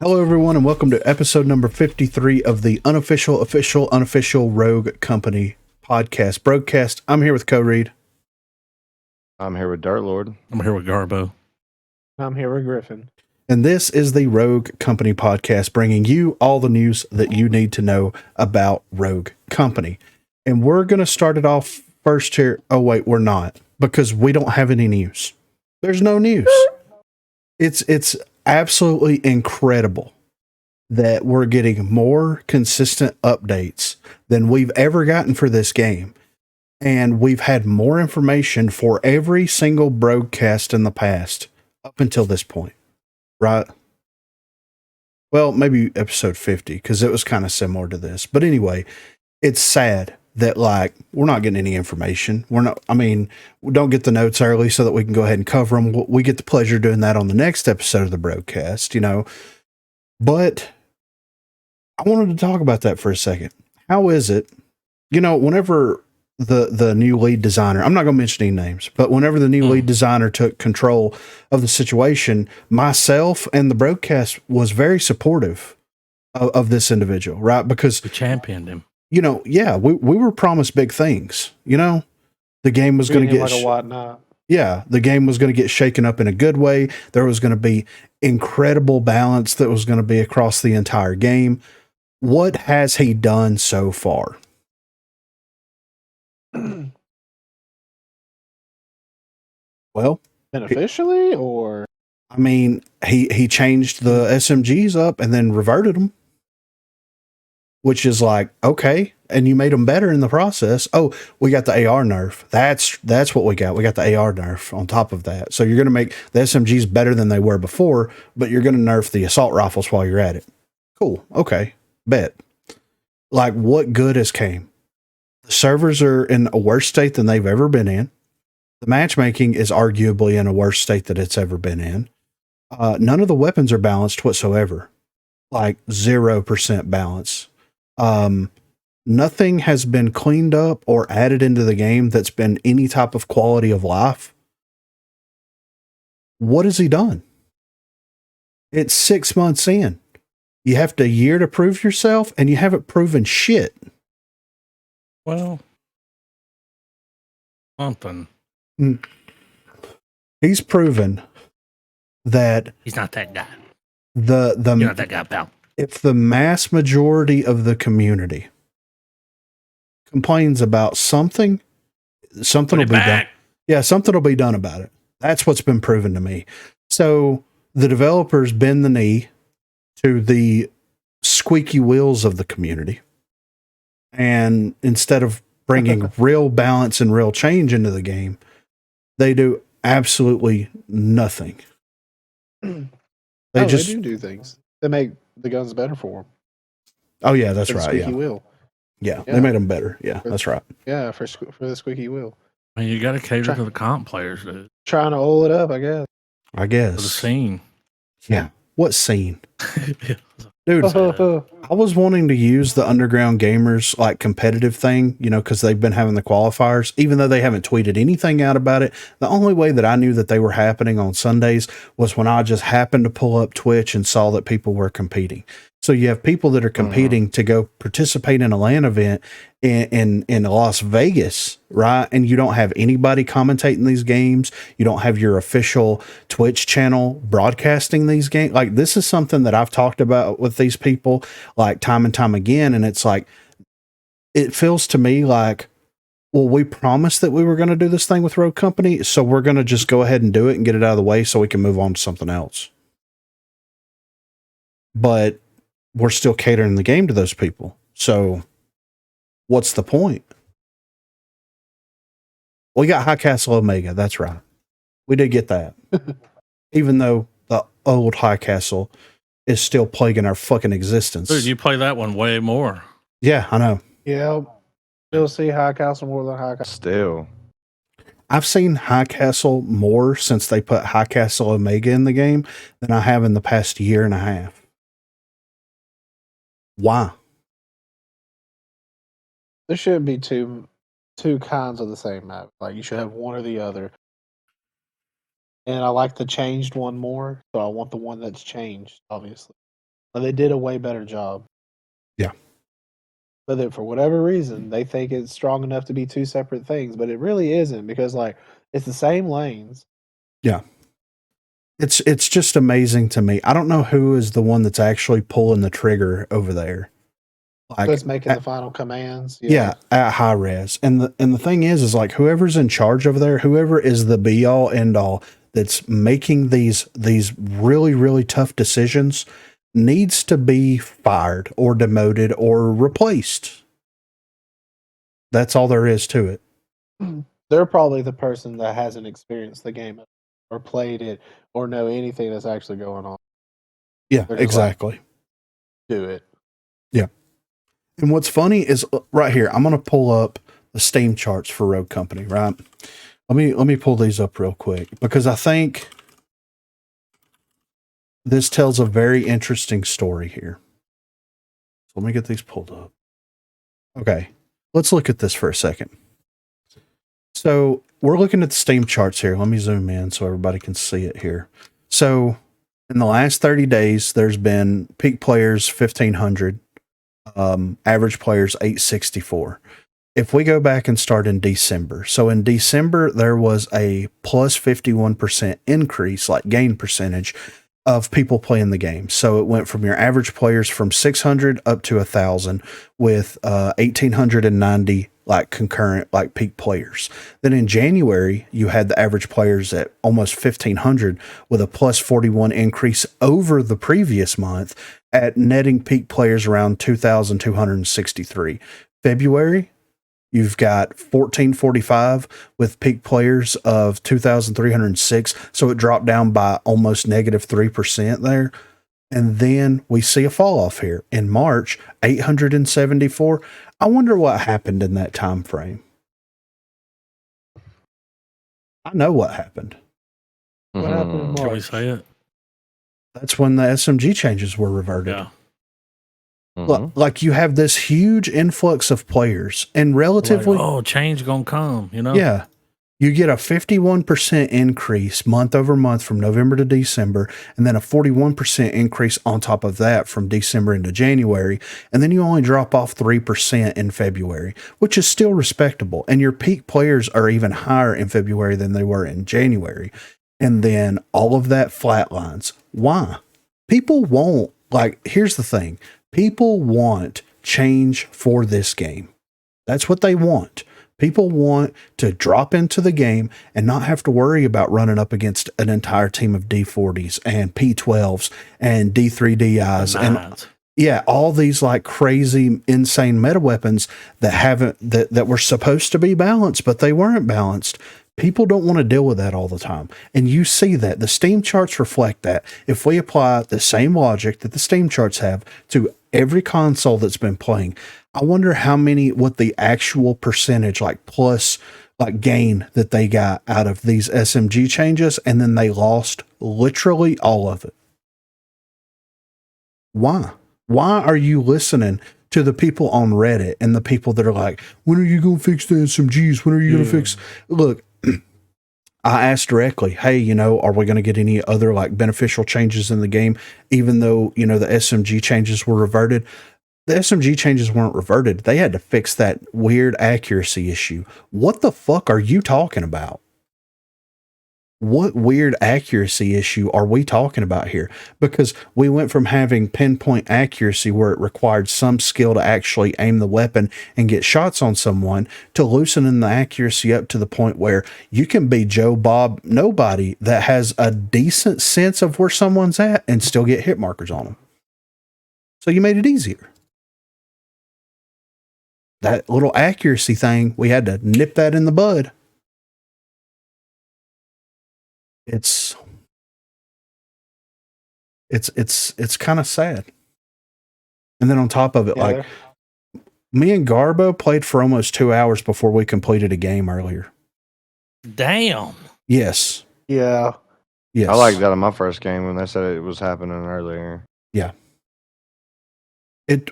Hello, everyone, and welcome to episode number 53 of the unofficial Rogue Company podcast. BROGUECAST. I'm here with Co-Reed. I'm here with Dart Lord. I'm here with Garbo. I'm here with Griffin. And this is the Rogue Company podcast, bringing you all the news that you need to know about Rogue Company. And we're going to start it off first here. Oh, wait, we're not, because we don't have any news. There's no news. It's absolutely incredible that we're getting more consistent updates than we've ever gotten for this game. And we've had more information for every single broadcast in the past up until this point, right? Well, maybe episode 50, because it was kind of similar to this. But anyway, it's sad that, like, we're not getting any information. We don't get the notes early so that we can go ahead and cover them. We get the pleasure of doing that on the next episode of the broadcast, But I wanted to talk about that for a second. How is it, whenever the new lead designer, I'm not going to mention any names, but whenever the new lead designer took control of the situation, myself and the broadcast was very supportive of this individual, right? Because we championed him. we were promised big things. The game was going to get like a whatnot. Yeah, the game was going to get shaken up in a good way. There was going to be incredible balance that was going to be across the entire game. What has he done so far? Well, Beneficially, or he changed the SMGs up and then reverted them, which is like, okay, and you made them better in the process. Oh, we got the AR nerf. That's what we got. We got the AR nerf on top of that. So you're going to make the SMGs better than they were before, but you're going to nerf the assault rifles while you're at it. Cool. Okay. Bet. Like, what good has came? The servers are in a worse state than they've ever been in. The matchmaking is arguably in a worse state that it's ever been in. None of the weapons are balanced whatsoever. Like 0% balance. Nothing has been cleaned up or added into the game that's been any type of quality of life. What has he done? It's 6 months in. You have a year to prove yourself, and you haven't proven shit. Well, something. He's proven that he's not that guy. You're not that guy, pal. If the mass majority of the community complains about something will be done. Yeah, something will be done about it. That's what's been proven to me. So the developers bend the knee to the squeaky wheels of the community. And instead of bringing real balance and real change into the game, they do absolutely nothing. They do things. They make the guns better for them. Oh yeah, that's right. Squeaky wheel. Yeah, they made them better. Yeah, that's right. Yeah, for the squeaky wheel. I mean, you got to cater to the comp players, dude. Trying to oil it up, I guess. For the scene. Yeah. What scene? Dude, I was wanting to use the Underground Gamers like competitive thing, because they've been having the qualifiers, even though they haven't tweeted anything out about it. The only way that I knew that they were happening on Sundays was when I just happened to pull up Twitch and saw that people were competing. So you have people that are competing to go participate in a LAN event in Las Vegas, right? And you don't have anybody commentating these games. You don't have your official Twitch channel broadcasting these games. Like, this is something that I've talked about with these people, like, time and time again. And it's like, it feels to me like, well, we promised that we were going to do this thing with Rogue Company, so we're going to just go ahead and do it and get it out of the way so we can move on to something else. But we're still catering the game to those people. So what's the point? We got High Castle Omega. That's right. We did get that. Even though the old High Castle is still plaguing our fucking existence. Dude, you play that one way more. Yeah, I know. Yeah. Still see High Castle more than High Castle. Still. I've seen High Castle more since they put High Castle Omega in the game than I have in the past year and a half. Why? There shouldn't be two kinds of the same map. Like, you should have one or the other. And I like the changed one more, so I want the one that's changed, obviously. But they did a way better job. Yeah. But then for whatever reason, they think it's strong enough to be two separate things, but it really isn't because like it's the same lanes. Yeah. It's just amazing to me. I don't know who is the one that's actually pulling the trigger over there. Like So it's making the final commands. yeah, at high res. And the thing is like whoever's in charge over there, whoever is the be all end all that's making these really, really tough decisions needs to be fired or demoted or replaced. That's all there is to it. They're probably the person that hasn't experienced the game or played it or know anything that's actually going on. Yeah, They're just exactly. like, do it. Yeah. And what's funny is right here, I'm going to pull up the Steam charts for Rogue Company, right? Let me pull these up real quick because I think this tells a very interesting story here. So let me get these pulled up. Okay. Let's look at this for a second. So we're looking at the Steam charts here. Let me zoom in so everybody can see it here. So in the last 30 days, there's been peak players 1,500, average players 864. If we go back and start in December, so in December, there was a plus 51% increase, like gain percentage of people playing the game. So it went from your average players from 600 up to 1,000 with 1,890 like concurrent, like peak players. Then in January, you had the average players at almost 1,500 with a plus 41 increase over the previous month at netting peak players around 2,263. February, you've got 1,445 with peak players of 2,306. So it dropped down by almost negative 3% there. And then we see a fall off here in March, 874. I wonder what happened in that time frame. I know what happened. What happened in Mhm. Can we March? say it? That's when the SMG changes were reverted. Yeah. Mhm. Like you have this huge influx of players and Like, relatively, oh, change gonna come, you know? yeah, you get a 51% increase month over month from November to December, and then a 41% increase on top of that from December into January. And then you only drop off 3% in February, which is still respectable. And your peak players are even higher in February than they were in January. And then all of that flatlines. Why? People won't, like, here's the thing people want change for this game. That's what they want. People want to drop into the game and not have to worry about running up against an entire team of D40s and P12s and D3DIs and Nines. yeah, all these like crazy, insane meta weapons that were supposed to be balanced, but they weren't balanced. People don't want to deal with that all the time. And you see that. The Steam charts reflect that. If we apply the same logic that the Steam charts have to every console that's been playing, I wonder what the actual percentage, like plus, like gain that they got out of these SMG changes, and then they lost literally all of it. Why? Why are you listening to the people on Reddit and the people that are like, when are you going to fix the SMGs? When are you going to fix? Look, I asked directly, hey, are we going to get any other like beneficial changes in the game? Even though, the SMG changes were reverted. The SMG changes weren't reverted. They had to fix that weird accuracy issue. What the fuck are you talking about? What weird accuracy issue are we talking about here? Because we went from having pinpoint accuracy where it required some skill to actually aim the weapon and get shots on someone to loosening the accuracy up to the point where you can be Joe Bob nobody that has a decent sense of where someone's at and still get hit markers on them. So you made it easier. That little accuracy thing, we had to nip that in the bud. It's kind of sad. And then on top of it, Yeah, like me and Garbo played for almost 2 hours before we completed a game earlier. Damn. Yes. yeah. Yes. I liked that in my first game when they said it was happening earlier. Yeah.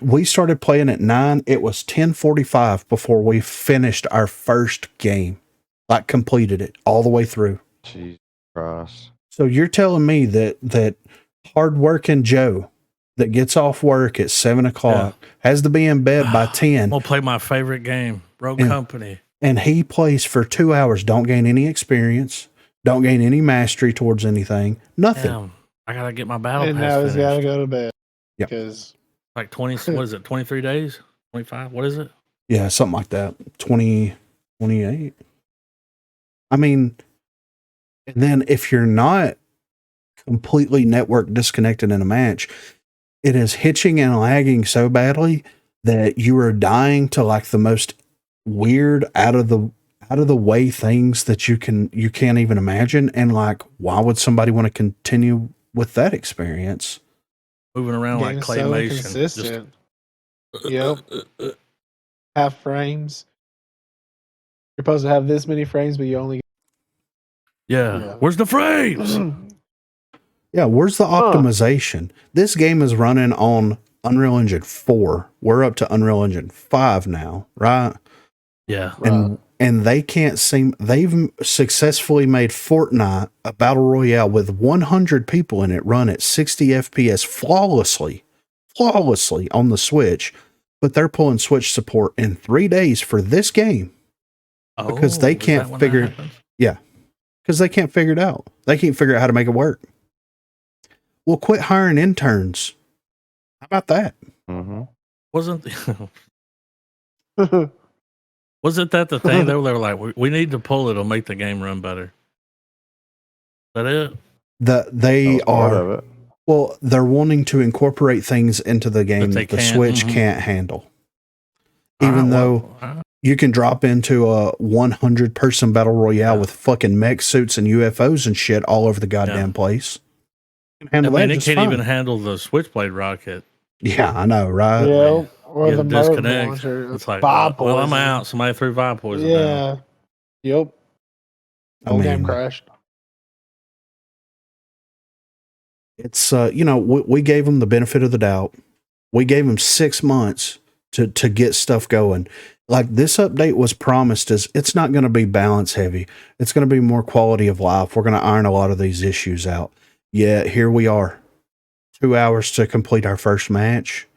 We started playing at 9. It was 10:45 before we finished our first game. Like completed it all the way through. Jesus Christ. So you're telling me that hardworking Joe that gets off work at 7 o'clock, has to be in bed by 10. We'll play my favorite game, Rogue Company. And he plays for 2 hours, don't gain any experience, don't gain any mastery towards anything, nothing. Damn, I gotta get my battle And pass now he's finished. got to go to bed. Yep. Because Like 20, what is it, 23 days? 25? What is it? Yeah, something like that. 20, 28. I mean, and then if you're not completely network disconnected in a match, it is hitching and lagging so badly that you are dying to like the most weird out of the way things that you can't even imagine. And like, why would somebody want to continue with that experience? Moving around like game's so claymation. inconsistent. Yep. Half frames. You're supposed to have this many frames, but you only Yeah. Where's the frames? Yeah, where's the optimization? This game is running on Unreal Engine 4. We're up to Unreal Engine 5 now, right? Yeah. And they can't seem, they've successfully made Fortnite a battle royale with 100 people in it run at 60 FPS flawlessly on the Switch, but they're pulling Switch support in 3 days for this game because they can't figure it. Yeah. Because they can't figure it out. They can't figure out how to make it work. Well, quit hiring interns. How about that? Mm-hmm. Wasn't that the thing? They were like, we need to pull it. It'll make the game run better. Is that it? They Part are. of it. Well, they're wanting to incorporate things into the game that the Switch can't handle. Even though you can drop into a 100-person battle royale with fucking mech suits and UFOs and shit all over the goddamn place. I mean, it can't even handle the Switchblade rocket. Yeah, I know, right? Yeah, or the disconnect. launcher. It's like, vibe well, I'm poison. out. Somebody threw vibe poison. Yeah. Down. Yep. Whole game crashed. It's we gave them the benefit of the doubt. We gave them 6 months to get stuff going. Like this update was promised as it's not going to be balance heavy. It's going to be more quality of life. We're going to iron a lot of these issues out. Yeah, here we are. 2 hours to complete our first match.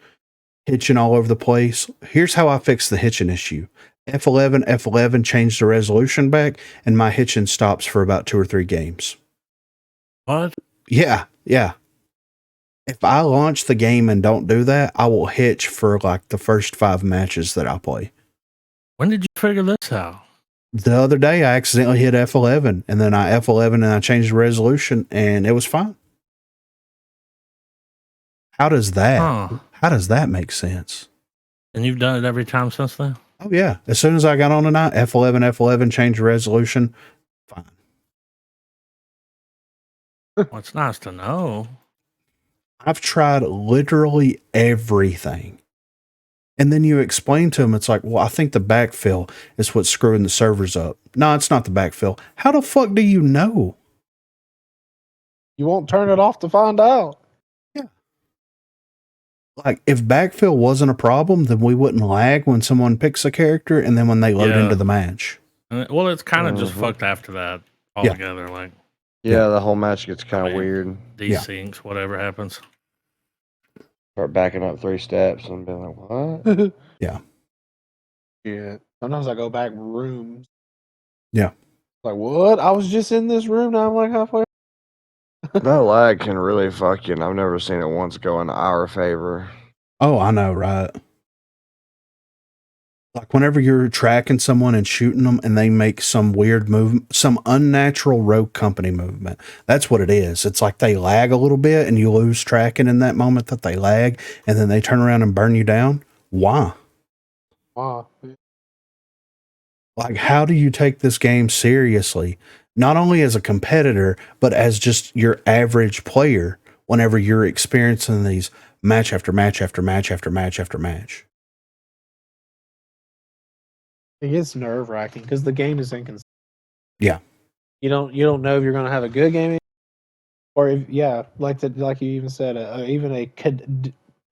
Hitching all over the place. Here's how I fixed the hitching issue. F11 changed the resolution back, and my hitching stops for about 2 or 3 games. What? Yeah. If I launch the game and don't do that, I will hitch for like the first 5 matches that I play. When did you figure this out? The other day, I accidentally hit F11, and then I F11 and I changed the resolution, and it was fine. How does that make sense? And you've done it every time since then? Oh, yeah. As soon as I got on tonight, F11, change the resolution, fine. Well, it's nice to know. I've tried literally everything. And then you explain to them, it's like, well, I think the backfill is what's screwing the servers up. No, it's not the backfill. How the fuck do you know? You won't turn it off to find out. Yeah. Like, if backfill wasn't a problem, then we wouldn't lag when someone picks a character and then when they load into the match. Well, it's kind of just fucked after that altogether. Like, yeah, the whole match gets kind of weird. Desyncs, whatever happens. Start backing up 3 steps and being like, what? Yeah. Sometimes I go back rooms. Yeah. Like, what? I was just in this room. Now I'm like halfway. That lag can really fuck you, and I've never seen it once go in our favor. Oh, I know, right? Like whenever you're tracking someone and shooting them and they make some weird movement, some unnatural rogue company movement. That's what it is. It's like they lag a little bit and you lose tracking in that moment that they lag and then they turn around and burn you down. Why? Wow. Like, how do you take this game seriously? Not only as a competitor, but as just your average player whenever you're experiencing these match after match after match after match after match. It gets nerve wracking because the game is inconsistent. Yeah. You don't know if you're going to have a good game or if like you even said even a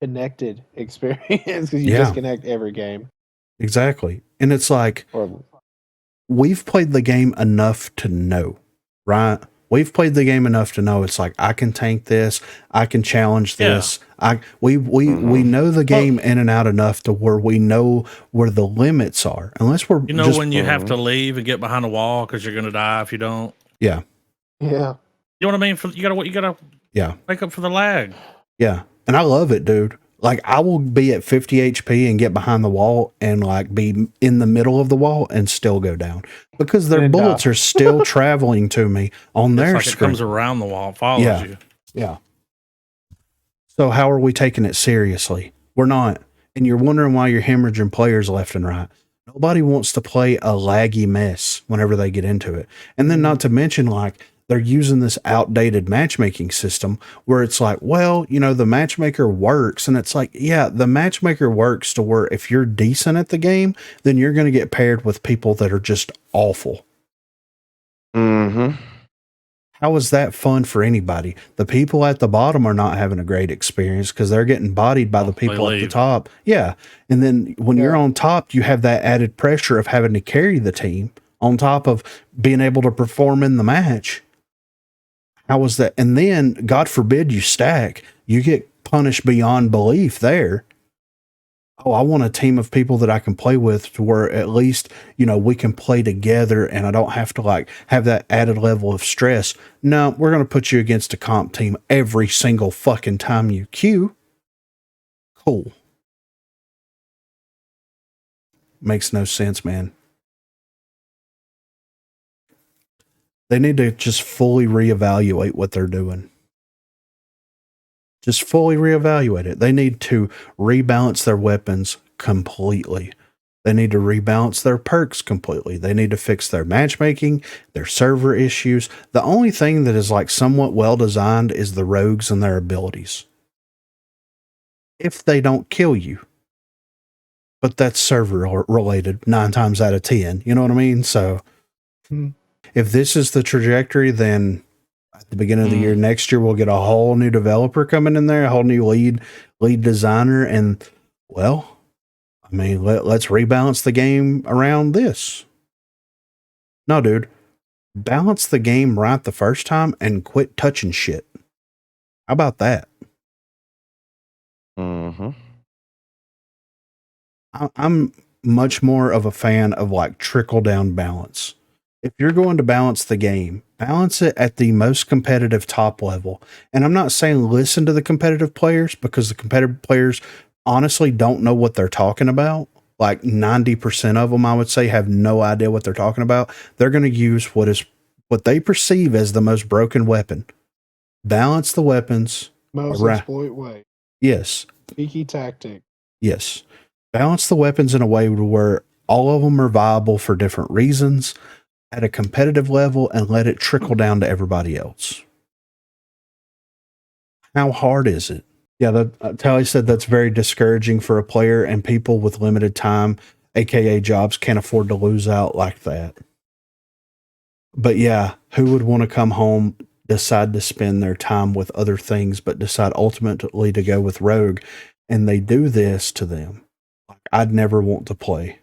connected experience because you disconnect every game. Exactly. And it's like we've played the game enough to know, right? We've played the game enough to know it's like, I can tank this, I can challenge this. We know the game in and out enough to where we know where the limits are. Unless we're when you have to leave and get behind a wall because you're gonna die if you don't. Yeah. Yeah. You know what I mean? You gotta make up for the lag. Yeah. And I love it, dude. Like, I will be at 50 HP and get behind the wall and like be in the middle of the wall and still go down because their bullets are still traveling to me on their screen. It comes around the wall, follows you. Yeah. So how are we taking it seriously? We're not. And you're wondering why you're hemorrhaging players left and right. Nobody wants to play a laggy mess whenever they get into it. And then not to mention, like, they're using this outdated matchmaking system where it's like, well, the matchmaker works. And it's like, yeah, the matchmaker works to where if you're decent at the game, then you're going to get paired with people that are just awful. Mm-hmm. How is that fun for anybody? The people at the bottom are not having a great experience because they're getting bodied by the people at the top. Yeah. And then when you're on top, you have that added pressure of having to carry the team on top of being able to perform in the match. How was that? And then, God forbid you stack, you get punished beyond belief there. Oh, I want a team of people that I can play with to where at least, we can play together and I don't have to like have that added level of stress. No, we're going to put you against a comp team every single fucking time you queue. Cool. Makes no sense, man. They need to just fully reevaluate what they're doing. Just fully reevaluate it. They need to rebalance their weapons completely. They need to rebalance their perks completely. They need to fix their matchmaking, their server issues. The only thing that is like somewhat well designed is the rogues and their abilities. If they don't kill you. But that's server related 9 times out of 10. You know what I mean? So if this is the trajectory, then at the beginning of the year, next year, we'll get a whole new developer coming in there, a whole new lead designer. And well, I mean, let's rebalance the game around this. No, dude, balance the game right the first time and quit touching shit. How about that? Mm-hmm. I'm much more of a fan of like trickle down balance. If you're going to balance the game, balance it at the most competitive top level. And I'm not saying listen to the competitive players because the competitive players honestly don't know what they're talking about. Like 90% of them, I would say, have no idea what they're talking about. They're going to use what they perceive as the most broken weapon. Balance the weapons. Most exploit way. Yes. WIKI tactic. Yes. Balance the weapons in a way where all of them are viable for different reasons at a competitive level and let it trickle down to everybody else. How hard is it? Yeah, Tally said that's very discouraging for a player and people with limited time, aka jobs, can't afford to lose out like that. But yeah, who would want to come home, decide to spend their time with other things, but decide ultimately to go with Rogue, and they do this to them? I'd never want to play.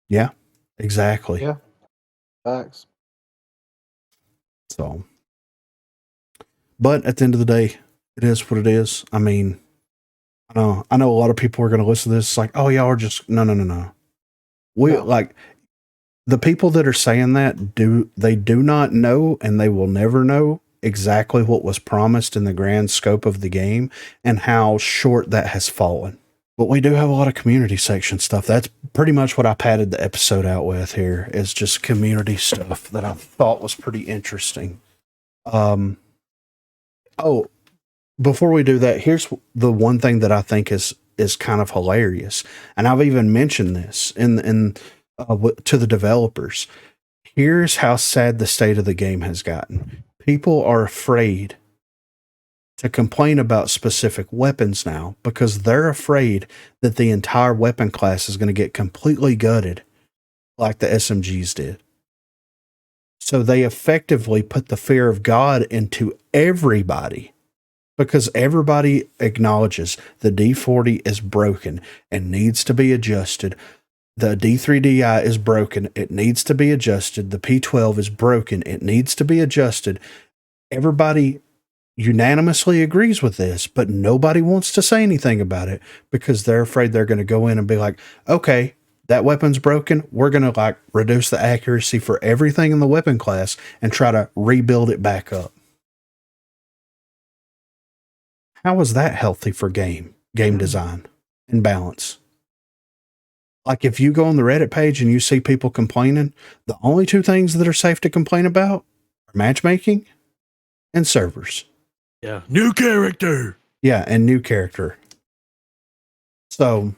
Yeah, exactly. Yeah. Facts. So, but at the end of the day, it is what it is. I mean, I know a lot of people are going to listen to this. It's like, oh, y'all are just, no. Like, the people that are saying that do not know, and they will never know exactly what was promised in the grand scope of the game and how short that has fallen. But we do have a lot of community section stuff. That's pretty much what I padded the episode out with here, is just community stuff that I thought was pretty interesting. Before we do that, here's the one thing that I think is kind of hilarious. And I've even mentioned this to the developers. Here's how sad the state of the game has gotten. People are afraid to complain about specific weapons now because they're afraid that the entire weapon class is going to get completely gutted like the SMGs did. So they effectively put the fear of God into everybody because everybody acknowledges the D40 is broken and needs to be adjusted. The D3DI is broken. It needs to be adjusted. The P12 is broken. It needs to be adjusted. Everybody unanimously agrees with this, but nobody wants to say anything about it because they're afraid they're going to go in and be like, okay, that weapon's broken. We're going to like reduce the accuracy for everything in the weapon class and try to rebuild it back up. How is that healthy for game design and balance? Like if you go on the Reddit page and you see people complaining, the only two things that are safe to complain about are matchmaking and servers. Yeah. New character. Yeah, and new character. So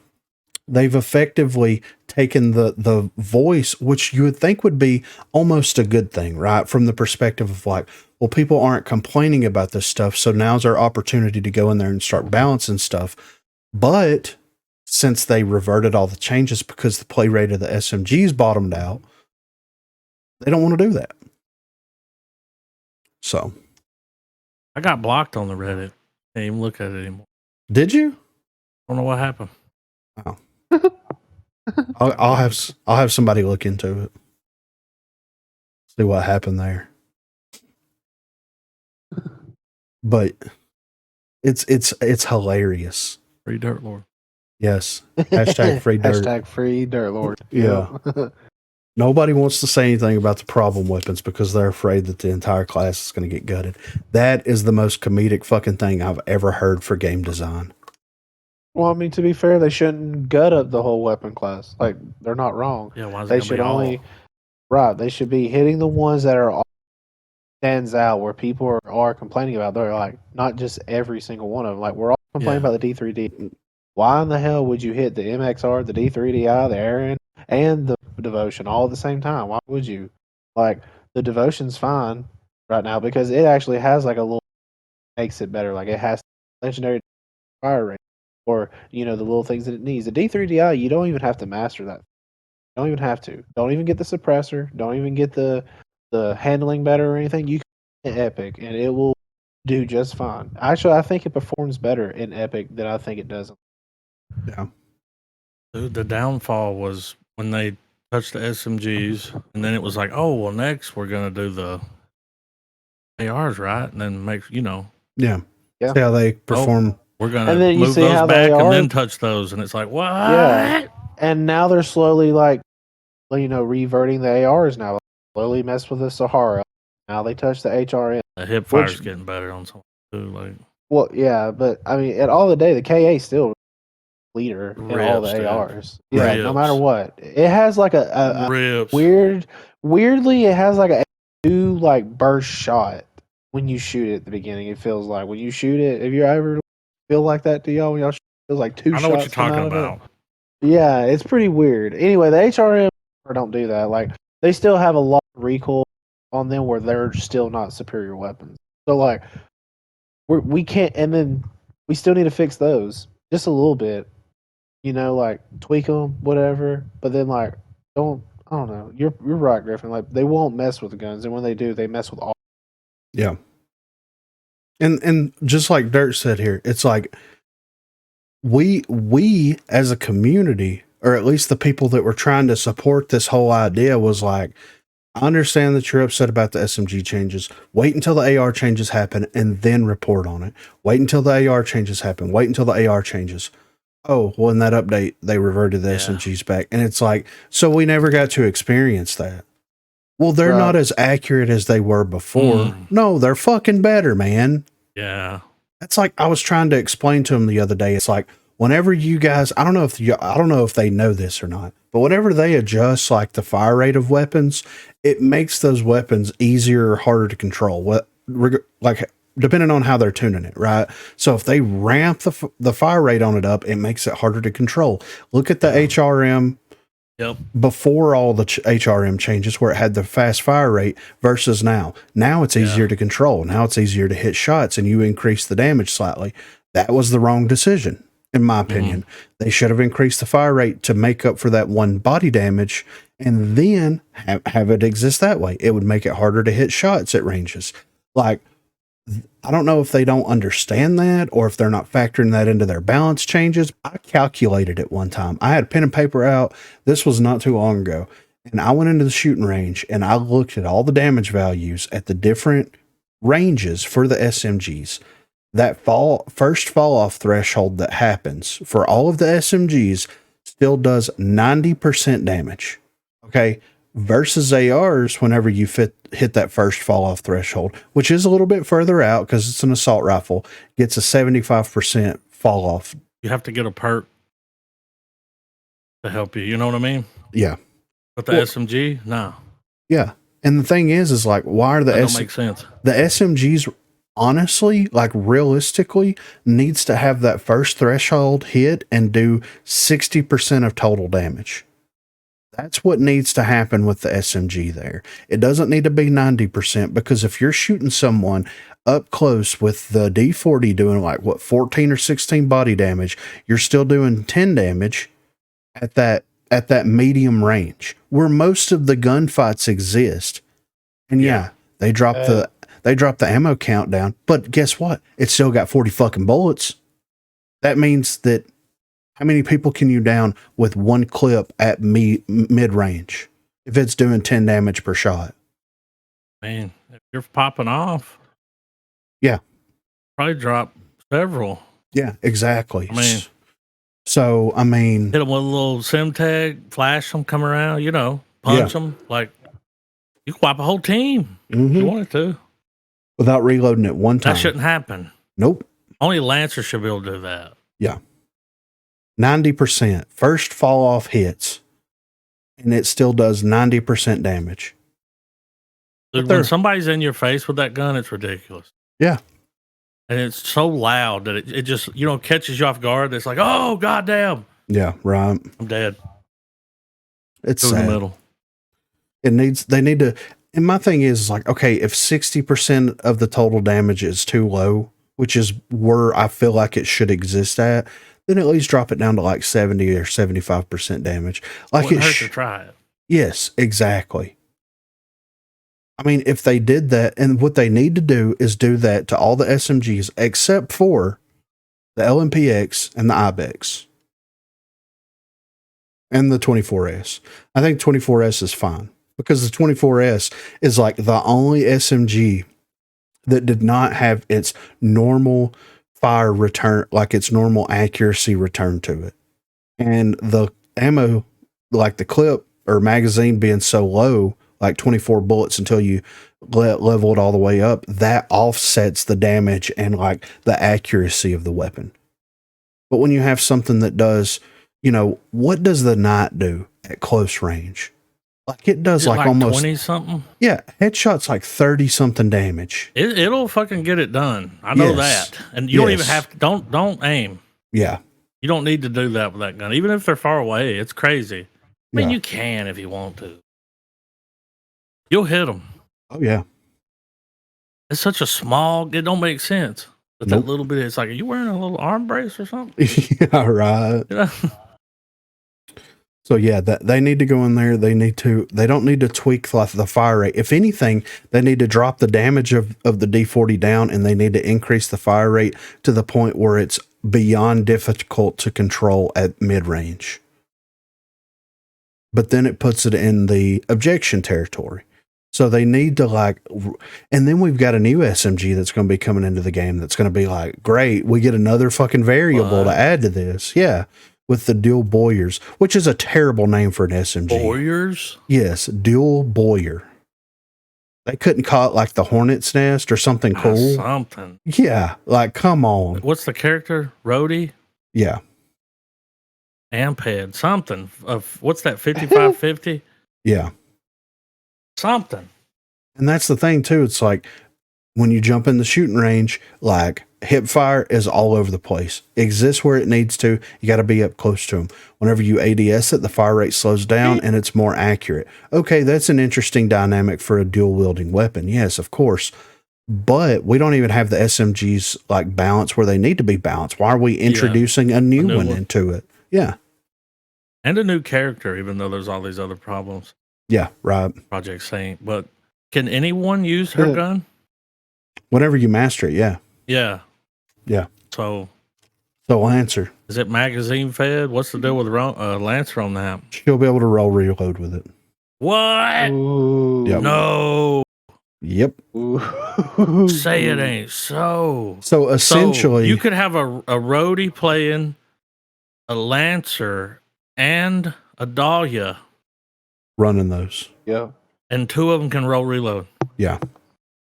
they've effectively taken the voice, which you would think would be almost a good thing, right? From the perspective of like, well, people aren't complaining about this stuff, so now's our opportunity to go in there and start balancing stuff. But since they reverted all the changes because the play rate of the SMGs bottomed out, they don't want to do that. So I got blocked on the Reddit. Can't even look at it anymore. did you? Don't know what happened. Oh. I'll have somebody look into it. See what happened there. But it's hilarious. Free Dirt Lord. Yes. Hashtag free dirt. Hashtag free dirt lord. Yeah. Nobody wants to say anything about the problem weapons because they're afraid that the entire class is going to get gutted. That is the most comedic fucking thing I've ever heard for game design. Well, I mean, to be fair, they shouldn't gut up the whole weapon class. Like, they're not wrong. Yeah, why is it They gonna should be only all? right. They should be hitting the ones that are stands out where people are complaining about. They're like not just every single one of them. Like we're all complaining about the D3D. Why in the hell would you hit the MXR, the D3DI, the Aaron, and the Devotion all at the same time? Why would you? Like the Devotion's fine right now because it actually has like a little makes it better. Like it has legendary fire rate or the little things that it needs. The D3DI you don't even have to master that. Don't even have to. Don't even get the suppressor. Don't even get the handling better or anything. You can hit Epic and it will do just fine. Actually, I think it performs better in Epic than I think it does. Yeah. Dude, the downfall was when they touched the SMGs, and then it was like, oh, well, next we're gonna do the ARs, right? And then Yeah. Yeah. See how they perform. we're gonna And then you move see how those back they and are. then touch those, and it's like, what? Yeah. And now they're slowly like, reverting the ARs now. Slowly mess with the Sahara. Now they touch the HRM. The hip fire's getting better on some too. Like, Well, yeah, but I mean, at all the day, the KA still leader in all Rips, the dude. ARs. Yeah, no Rips. matter what, it has like a rips. weirdly, it has like a two like burst shot when you shoot it at the beginning. It feels like when you shoot it. Have you ever feel like that to y'all? When y'all shoot, it feels like two I shots. know what you're come talking out of it? about. Yeah, it's pretty weird. Anyway, the HRM don't do that. Like they still have a lot of recoil on them where they're still not superior weapons. So like we can't, and then we still need to fix those just a little bit. Like tweak them, whatever. But then like I don't know. You're right, Griffin. Like they won't mess with the guns, and when they do, they mess with all. Yeah. And just like Dirt said here, it's like we as a community, or at least the people that were trying to support this whole idea, was like, I understand that you're upset about the SMG changes. Wait until the AR changes happen and then report on it. Wait until the AR changes happen. Wait until the AR changes. Oh, well, in that update, they reverted the SMGs back. And it's like, so we never got to experience that. Well, they're not as accurate as they were before. No, they're fucking better, man. Yeah. That's like I was trying to explain to them the other day. It's like whenever you guys, I don't know if they know this or not, but whenever they adjust like the fire rate of weapons, it makes those weapons easier or harder to control. Like depending on how they're tuning it, right? So if they ramp the fire rate on it up, it makes it harder to control. Look at the HRM. Yep. Before all the HRM changes where it had the fast fire rate versus now. Now it's easier to control. Now it's easier to hit shots and you increase the damage slightly. That was the wrong decision, in my opinion. They should have increased the fire rate to make up for that one body damage and then have it exist that way. It would make it harder to hit shots at ranges. Like I don't know if they don't understand that or if they're not factoring that into their balance changes. I calculated it one time. I had pen and paper out. This was not too long ago. And I went into the shooting range and I looked at all the damage values at the different ranges for the SMGs. That first fall off threshold that happens for all of the SMGs still does 90% damage. Okay. Versus ARs, whenever you hit that first fall off threshold, which is a little bit further out because it's an assault rifle, gets a 75% fall off. You have to get a perk to help you. You know what I mean? Yeah. But the SMG, no. Yeah. And the thing is like, why are that don't make sense. The SMGs, honestly, like realistically, needs to have that first threshold hit and do 60% of total damage. That's what needs to happen with the SMG there. It doesn't need to be 90% because if you're shooting someone up close with the D40 doing like 14 or 16 body damage, you're still doing 10 damage at that medium range where most of the gunfights exist. And yeah, they drop the ammo count down, but guess what? It's still got 40 fucking bullets. That means that how many people can you down with one clip at mid range if it's doing 10 damage per shot? Man, if you're popping off, yeah, probably drop several. Yeah, exactly. I mean, so I mean, hit them with a little sim tag, flash them, come around, punch them. Like you can wipe a whole team if you wanted to without reloading it one time. That shouldn't happen. Nope. Only Lancer should be able to do that. Yeah. 90% first fall off hits, and it still does 90% damage. Dude, when somebody's in your face with that gun, it's ridiculous. Yeah. And it's so loud that it just, catches you off guard. It's like, oh, goddamn. Yeah, right. I'm dead. It's in the middle. They need to, and my thing is like, okay, if 60% of the total damage is too low, which is where I feel like it should exist at, then at least drop it down to like 70 or 75% damage. Like it hurts to try it. Yes, exactly. I mean, if they did that, and what they need to do is do that to all the SMGs except for the LMPX and the IBEX and the 24S. I think 24S is fine because the 24S is like the only SMG that did not have its normal fire return, like its normal accuracy return to it. And the ammo, like the clip or magazine being so low, like 24 bullets until you level it all the way up, that offsets the damage and like the accuracy of the weapon. But when you have something that does, what does the Knight do at close range? Like it does like almost 20 something. Yeah, headshot's like 30 something damage. It'll fucking get it done. I know that. And you don't even have to. Don't aim. Yeah, you don't need to do that with that gun, even if they're far away. It's crazy. I mean, you can if you want to. You'll hit them. Oh yeah. It's such a small. It don't make sense. But that little bit, it's like, are you wearing a little arm brace or something? Yeah, right. So yeah, that they need to go in there. They don't need to tweak like the fire rate. If anything, they need to drop the damage of the D40 down, and they need to increase the fire rate to the point where it's beyond difficult to control at mid range. But then it puts it in the objection territory. So they need to and then we've got a new SMG that's going to be coming into the game that's going to be like, great, we get another fucking variable to add to this. Yeah. With the dual Boyers, which is a terrible name for an SMG. Boyers? Yes, dual Boyer. They couldn't call it like the Hornet's Nest or something cool. Something. Yeah, like come on. What's the character? Rhodey? Yeah. Amped. Something. What's that? 5550? Yeah. Something. And that's the thing too. It's like when you jump in the shooting range, like hip fire is all over the place. Exists where it needs to. You got to be up close to them. Whenever you ADS it, the fire rate slows down and it's more accurate. Okay, that's an interesting dynamic for a dual wielding weapon. Yes, of course. But we don't even have the SMGs like balanced where they need to be balanced. Why are we introducing a new one into it? Yeah. And a new character, even though there's all these other problems. Yeah, right. Project Saint. But can anyone use her gun? Whenever you master it, yeah. Yeah. Yeah. So Lancer. is it magazine fed? What's the deal with Lancer on that? She'll be able to roll reload with it. What? Ooh. Yep. No. Yep. Ooh. Say it ain't so. So essentially, you could have a roadie playing a Lancer and a Dahlia, running those. Yeah. and two of them can roll reload. Yeah.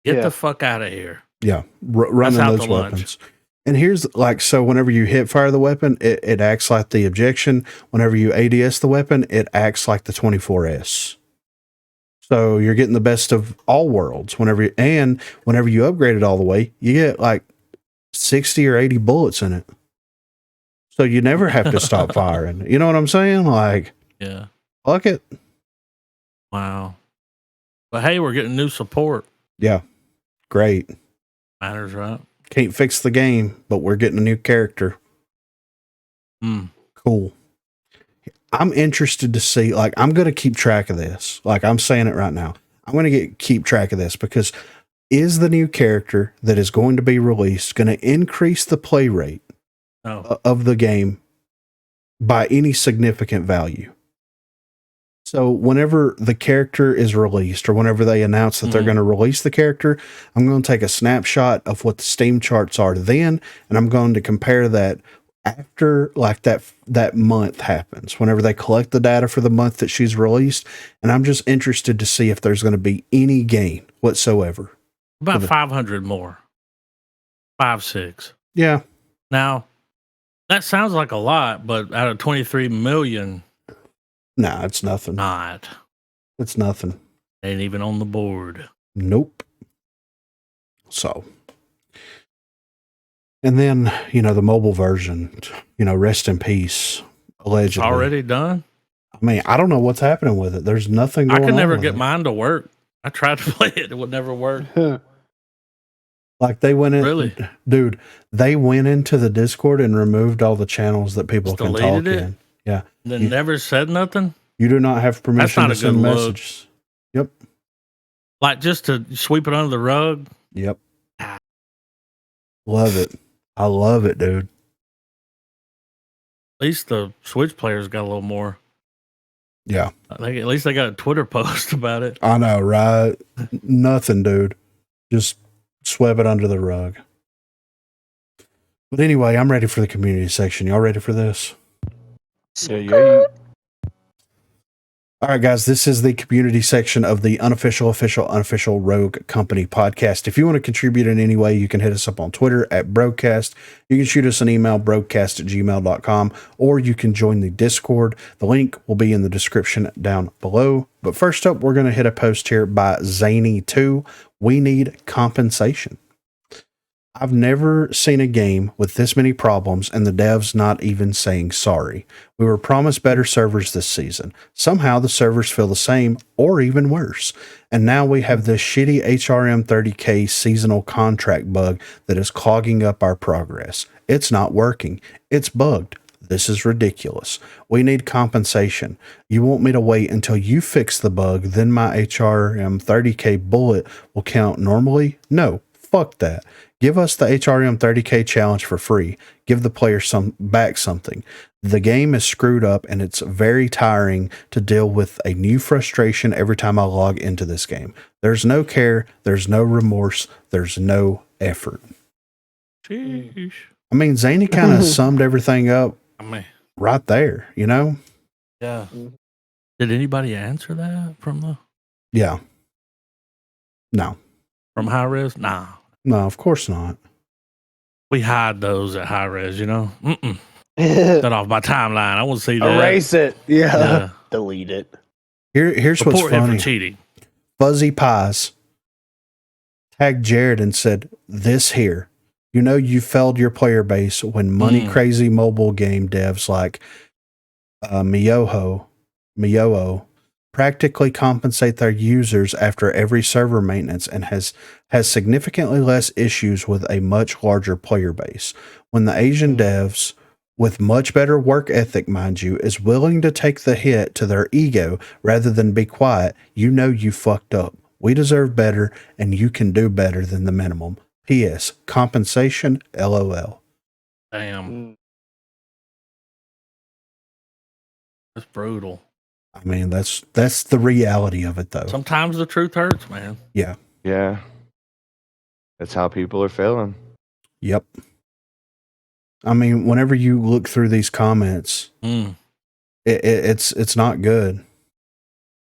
Get Yeah. the fuck out of here. Yeah. Running out those to lunch. weapons. And here's so whenever you hit fire the weapon, it acts like the objection. Whenever you ADS the weapon, it acts like the 24S. So you're getting the best of all worlds. Whenever you upgrade it all the way, you get like 60 or 80 bullets in it. So you never have to stop firing. You know what I'm saying? Like, Yeah. fuck it. Wow. But hey, we're getting new support. Yeah. Great. Matters, right? Can't fix the game, but we're getting a new character. Cool. I'm interested to see, like, I'm going to keep track of this. Like, I'm saying it right now. I'm going to keep track of this because is the new character that is going to be released going to increase the play rate of the game by any significant value? So whenever the character is released or whenever they announce that they're going to release the character, I'm going to take a snapshot of what the Steam charts are then, and I'm going to compare that after like that month happens, whenever they collect the data for the month that she's released. And I'm just interested to see if there's going to be any gain whatsoever. About 500 more. 5-6. Yeah. Now, that sounds like a lot, but out of 23 million, nah, it's nothing. Not. It's nothing. Ain't even on the board. Nope. So, and then, the mobile version, rest in peace, allegedly. It's already done? I mean, I don't know what's happening with it. There's nothing going on. I could never with get it. mine to work. I tried to play it. It would never work. Like they went in, Really? Dude, they went into the Discord and removed all the channels that people Just can deleted talk it? in. Yeah. Then never said nothing? You do not have permission not to a send good look. messages. Yep. Like just to sweep it under the rug? Yep. Love it. I love it, dude. At least the Switch players got a little more. Yeah. At least they got a Twitter post about it. I know, right? Nothing, dude. Just sweep it under the rug. But anyway, I'm ready for the community section. Y'all ready for this? Yeah. All right, guys, this is the community section of the unofficial Rogue Company podcast. If you want to contribute in any way, you can hit us up on Twitter at BROGUECAST. You can shoot us an email, broguecast@gmail.com, or you can join the Discord. The link will be in the description down below. But first up, we're going to hit a post here by Zany2. We need compensation. I've never seen a game with this many problems and the devs not even saying sorry. We were promised better servers this season. Somehow the servers feel the same or even worse. And now we have this shitty HRM 30K seasonal contract bug that is clogging up our progress. It's not working. It's bugged. This is ridiculous. We need compensation. You want me to wait until you fix the bug, then my HRM 30K bullet will count normally? No, fuck that. Give us the HRM 30K challenge for free. Give the player back something. The game is screwed up and it's very tiring to deal with a new frustration every time I log into this game. There's no care. There's no remorse. There's no effort. Sheesh. I mean, Zany kind of summed everything up right there, Yeah. Did anybody answer that from the... Yeah. No. From high res? Nah. No, of course not. We hide those at high res, That off my timeline. I want to see that. Erase it. Yeah. Yeah. Delete it. Here's Report what's him for funny. cheating. Fuzzy Pies tagged Jared and said, "This here. You failed your player base when money crazy mobile game devs like Miyoho practically compensate their users after every server maintenance and has significantly less issues with a much larger player base. When the Asian devs, with much better work ethic, mind you, is willing to take the hit to their ego rather than be quiet, you fucked up. We deserve better, and you can do better than the minimum. P.S. Compensation, LOL. Damn, Mm. that's brutal. I mean, that's the reality of it, though. Sometimes the truth hurts, man. Yeah. Yeah. That's how people are feeling. Yep. I mean, whenever you look through these comments, it's not good.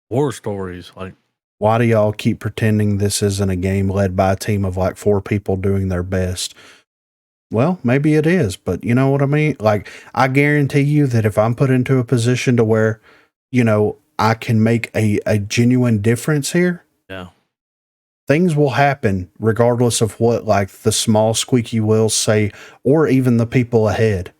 War stories, like, Why do y'all keep pretending this isn't a game led by a team of like 4 people doing their best? Well, maybe it is, but you know what I mean? Like, I guarantee you that if I'm put into a position to where, you know, I can make a genuine difference here, yeah, things will happen regardless of what like the small squeaky wheels say or even the people ahead.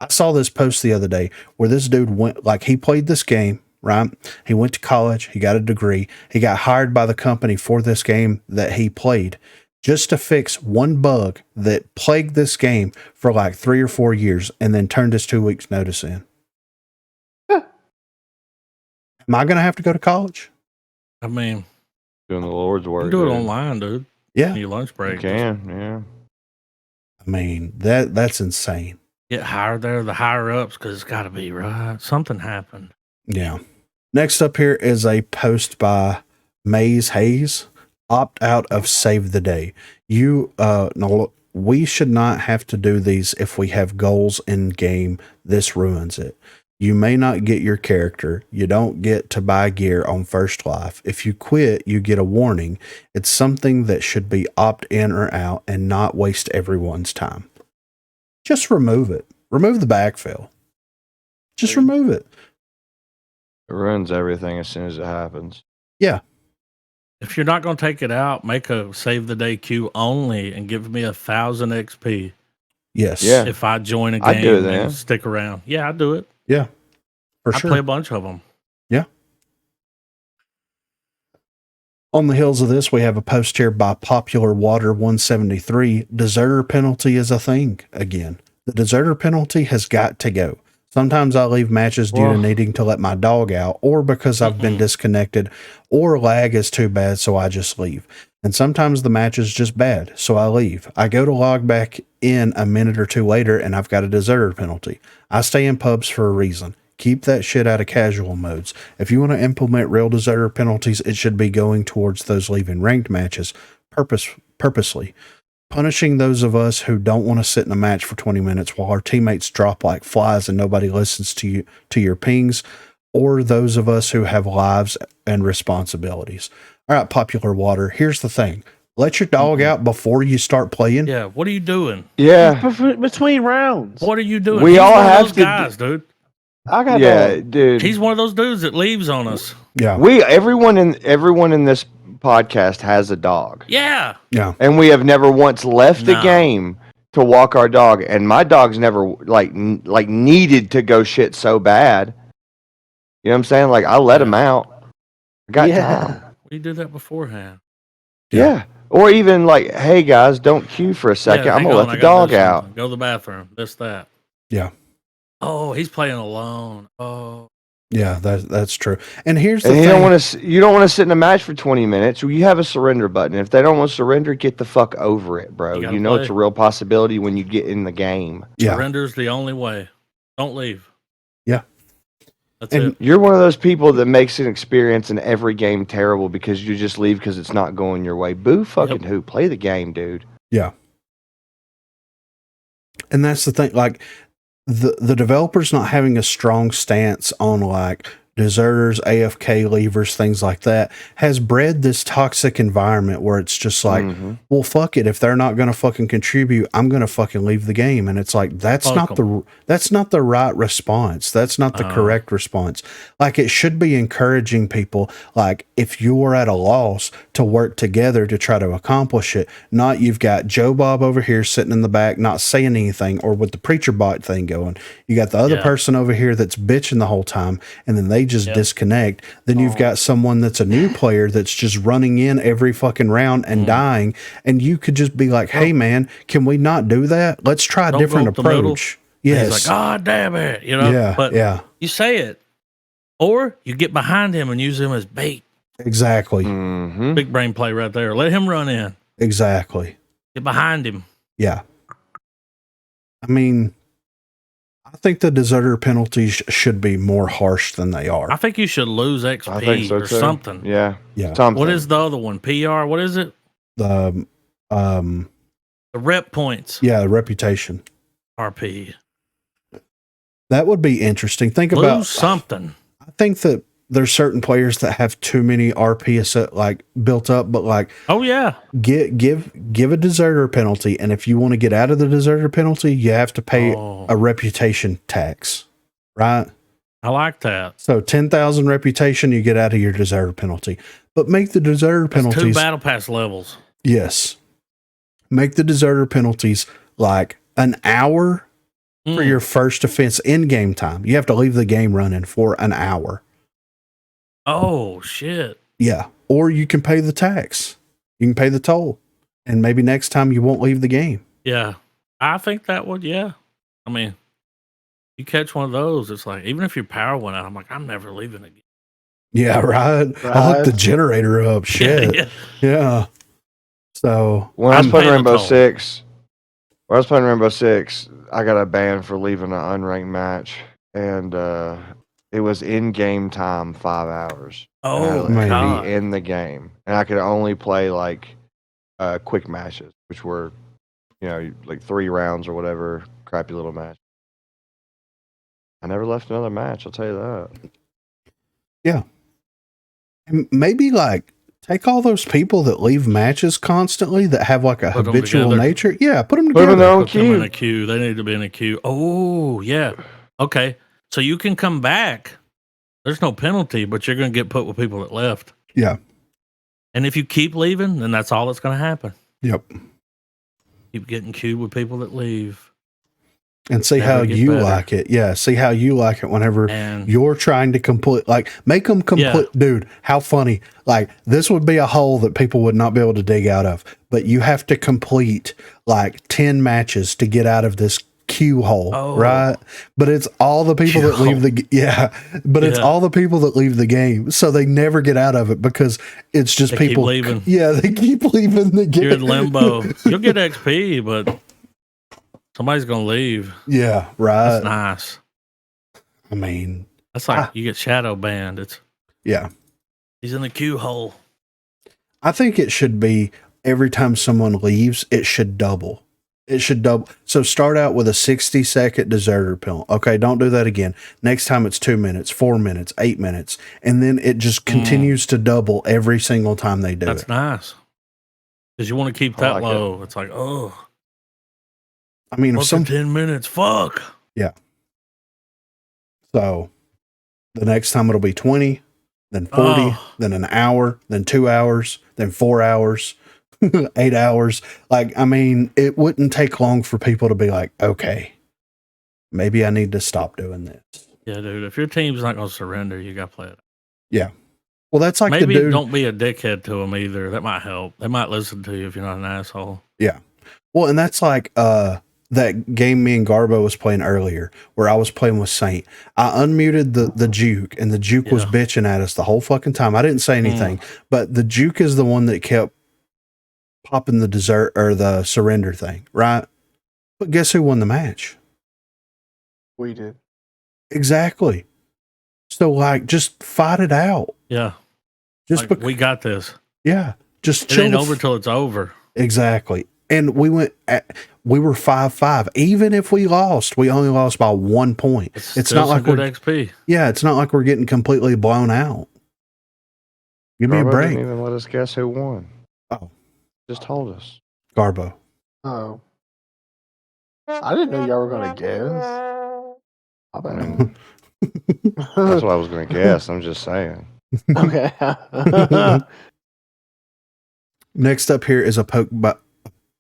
I saw this post the other day where this dude went, like, he played this game, right? He went to college, he got a degree, he got hired by the company for this game that he played just to fix one bug that plagued this game for like 3 or 4 years and then turned his 2 weeks notice in. Am I going to have to go to college? I mean, Doing the Lord's you work. can do it dude. online, dude. Yeah. On your lunch You break. can, yeah. I mean, that's insane. Get hired there, the higher ups, because it's got to be right. Something happened. Yeah. Next up here is a post by Maze Hayes. Opt out of Save the Day. No, we should not have to do these if we have goals in game. This ruins it. You may not get your character. You don't get to buy gear on First Life. If you quit, you get a warning. It's something that should be opt in or out and not waste everyone's time. Just remove it. Remove the backfill. Just remove it. It ruins everything as soon as it happens. Yeah. If you're not going to take it out, make a save the day queue only and give me 1,000 XP. Yes. Yeah. If I join a I'd do game that. and stick around. Yeah, I do it. Yeah. For I sure. play a bunch of them. Yeah. On the heels of this, we have a post here by Popular Water 173. Deserter penalty is a thing again. The deserter penalty has got to go. Sometimes I leave matches due to needing to let my dog out, or because I've been disconnected, or lag is too bad, so I just leave. And sometimes the match is just bad, so I leave. I go to log back in a minute or two later, and I've got a deserter penalty. I stay in pubs for a reason. Keep that shit out of casual modes. If you want to implement real deserter penalties, it should be going towards those leaving ranked matches purposely. Punishing those of us who don't want to sit in a match for 20 minutes while our teammates drop like flies and nobody listens to you, to your pings, or those of us who have lives and responsibilities. All right, Popular Water, here's the thing. Let your dog out before you start playing. Yeah, what are you doing? Yeah. Between rounds. What are you doing? We He's all one of have those to guys, dude. I got Yeah, dude. He's one of those dudes that leaves on us. Yeah. Everyone in this podcast has a dog. Yeah. Yeah. And we have never once left the No. game to walk our dog, and my dog's never like needed to go shit so bad. You know what I'm saying? Like, I let him out. I got time. We did that beforehand. Yeah. Or even like, hey guys, don't queue for a second. Yeah, I'm hang gonna on, let I the gotta dog do out. something. Go to the bathroom. This, that. Yeah. Oh, he's playing alone. Oh. Yeah, that's true. And here's the And thing. you don't want to sit in a match for 20 minutes. You have a surrender button. If they don't want to surrender, get the fuck over it, bro. You gotta You know play. it's a real possibility when you get in the game. Yeah. Surrender's the only way. Don't leave. Yeah. That's And it. You're one of those people that makes an experience in every game terrible because you just leave because it's not going your way. Boo fucking who? Play the game, dude. Yeah. And that's the thing. Like, the developers not having a strong stance on like deserters, AFK leavers, things like that, has bred this toxic environment where it's just like, well, fuck it. If they're not going to fucking contribute, I'm going to fucking leave the game. And it's like, that's not the right response. That's not the correct response. Like, it should be encouraging people, like, if you are at a loss, to work together to try to accomplish it. Not you've got Joe Bob over here sitting in the back, not saying anything, or with the preacher bot thing going. You got the other person over here that's bitching the whole time, and then they just disconnect. Then you've got someone that's a new player that's just running in every fucking round and dying, and you could just be like, hey man, can we not do that? Let's try a different approach. Yes. He's like, God damn it. You know? Yeah. But yeah. you say it. Or you get behind him and use him as bait. Exactly. Mm-hmm. Big brain play right there. Let him run in. Exactly. Get behind him. Yeah. I mean, I think the deserter penalties should be more harsh than they are. I think you should lose XP I think so or too. something. Yeah. Yeah. Something. What is the other one? PR? What is it? The The rep points. yeah, reputation. RP. That would be interesting. Think Lose about something. I think that there's certain players that have too many RP like built up, but like Oh yeah. give a deserter penalty, and if you want to get out of the deserter penalty, you have to pay a reputation tax, right? I like that. So 10,000 reputation, you get out of your deserter penalty, but make the deserter That's penalties 2 battle pass levels. yes, make the deserter penalties like an hour for your first offense in game time. You have to leave the game running for an hour. Oh shit. Yeah. Or you can pay the tax. You can pay the toll. And maybe next time you won't leave the game. Yeah. I think that would, yeah. I mean, you catch one of those, it's like, even if your power went out, I'm like, I'm never leaving again. Yeah, right. I hooked the generator up. Shit. Yeah. So When I was playing paying Rainbow the toll. Six, I got a ban for leaving an unranked match, and it was in game time 5 hours. Oh and I had God. to be in the game, and I could only play like quick matches, which were like 3 rounds or whatever, crappy little match. I never left another match. I'll tell you that. yeah. And maybe like take all those people that leave matches constantly that have like a Put 'em habitual together. nature. Yeah, put them Put 'em in together. their own Put them in queue. a queue. They need to be in a queue. Oh, yeah. Okay. So you can come back. There's no penalty, but you're going to get put with people that left. Yeah. And if you keep leaving, then that's all that's going to happen. Yep. Keep getting queued with people that leave. And see Never how get you better. like it. Yeah. See how you like it whenever And you're trying to complete, like, make them complete. Yeah. Dude, how funny. Like, this would be a hole that people would not be able to dig out of, but you have to complete like 10 matches to get out of this queue hole, Oh. right? But it's all the people that leave the, it's all the people that leave the game. So they never get out of it because it's just They keep people. leaving. Yeah. They keep leaving the game. you're in limbo. You'll get XP, but somebody's going to leave. Yeah. Right. That's nice. I mean, That's like you get shadow banned. yeah. He's in the queue hole. I think it should be every time someone leaves, it should double. It should double. So start out with a 60-second deserter penalty. Okay, don't do that again. Next time it's 2 minutes, 4 minutes, 8 minutes. And then it just continues to double every single time they do That's it. nice. Because you want to keep I that like low. It's like, oh, I mean, if what's some, 10 minutes? Fuck. so the next time it'll be 20, then 40, Oh. then an hour, then 2 hours, then 4 hours, 8 hours. Like, I mean, it wouldn't take long for people to be like, okay, maybe I need to stop doing this. Yeah, dude. If your team's not going to surrender, you got to play it. Well, that's like Maybe the dude. don't be a dickhead to them either. That might help. They might listen to you if you're not an asshole. Well, and that's like that game me and Garbo was playing earlier, where I was playing with Saint. I unmuted the Juke, and the Juke was Yeah. bitching at us the whole fucking time. I didn't say anything, but the Juke is the one that kept popping the dessert or the surrender thing, right? But guess who won the match? We did. Exactly. So, like, just fight it out. Yeah. Just Like, we got this. yeah, just It chill. ain't the over till it's over. Exactly. And we were 5-5. Even if we lost, we only lost by 1 point. It's still not some like good we're XP. it's not like we're getting completely blown out. Give me a Garbo break, didn't even let us guess who won. Oh. Just told us. Garbo. Oh. I didn't know y'all were going to guess. My bad. Mm, That's what I was going to guess. I'm just saying. Okay. Next up here is a poke by.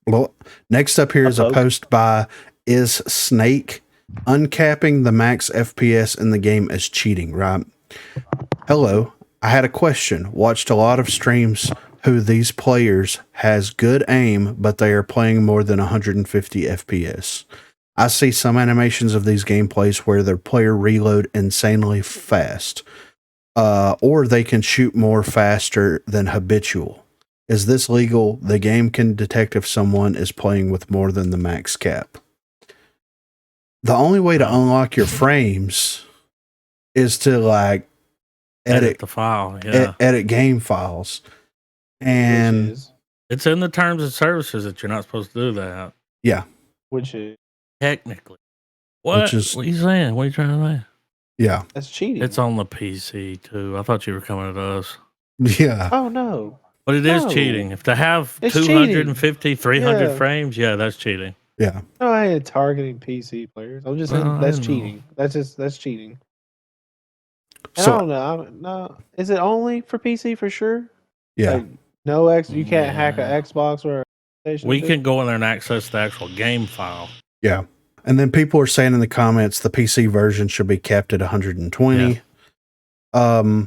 Well, next up here is a poke? post by Is Snake. Uncapping the max FPS in the game is cheating, right? Hello. I had a question. Watched a lot of streams who these players has good aim, but they are playing more than 150 FPS. I see some animations of these gameplays where their player reload insanely fast. or they can shoot more faster than habitual. Is this legal? The game can detect if someone is playing with more than the max cap. The only way to unlock your frames is to like edit the file. Yeah. edit game files. And It's in the terms of services that you're not supposed to do that. Yeah. Which is technically. What are you saying? What are you trying to say? Yeah. That's cheating. It's on the PC too. I thought you were coming at us. Yeah. Oh no. But it is cheating. If to have It's 250, 300 frames, yeah, that's cheating. Yeah. No, I ain't targeting PC players. I'm just saying that's cheating. That's cheating. And So I don't know. No, is it only for PC for sure? yeah. Like, no you can't hack an Xbox or a PlayStation. We can go in there and access the actual game file. Yeah. And then people are saying in the comments the PC version should be capped at 120. Yeah.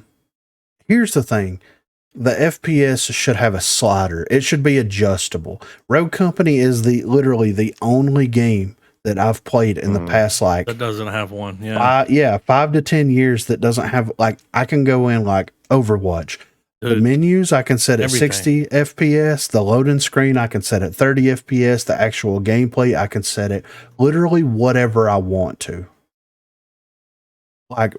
Here's the thing. The FPS should have a slider. It should be adjustable. Rogue Company is literally the only game that I've played in the past that doesn't have one. Yeah. 5 to 10 years that doesn't have like I can go in like Overwatch. The menus I can set at 60 FPS. The loading screen I can set at 30 FPS. The actual gameplay I can set it literally whatever I want to. Like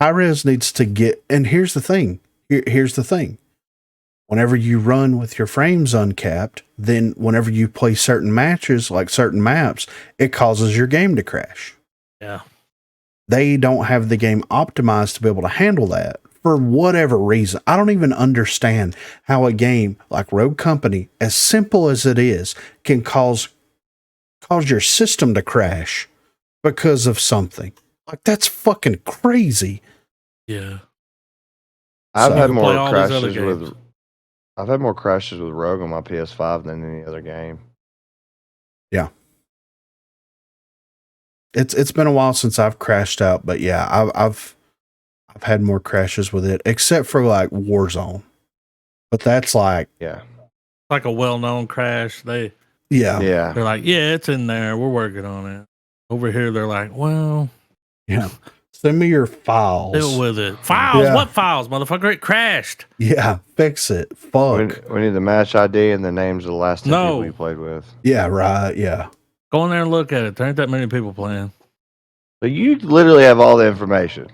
high-res needs to get, and here's the thing. Here's the thing. Whenever you run with your frames uncapped, then whenever you play certain matches, like certain maps, it causes your game to crash. Yeah. They don't have the game optimized to be able to handle that for whatever reason. I don't even understand how a game like Rogue Company, as simple as it is, can cause your system to crash because of something. Like, that's fucking crazy. Yeah. I've had more crashes with Rogue on my PS5 than any other game. Yeah. It's been a while since I've crashed out, but yeah, I've had more crashes with it, except for like Warzone. But that's like like a well-known crash. They're like, yeah, it's in there. We're working on it. Over here, they're like, well, send me your files. Deal with it. Files? Yeah. What files, motherfucker? It crashed. Yeah, fix it. Fuck. We need the match ID and the names of the last 10 people we played with. Yeah, right. Yeah. Go in there and look at it. There ain't that many people playing. But you literally have all the information.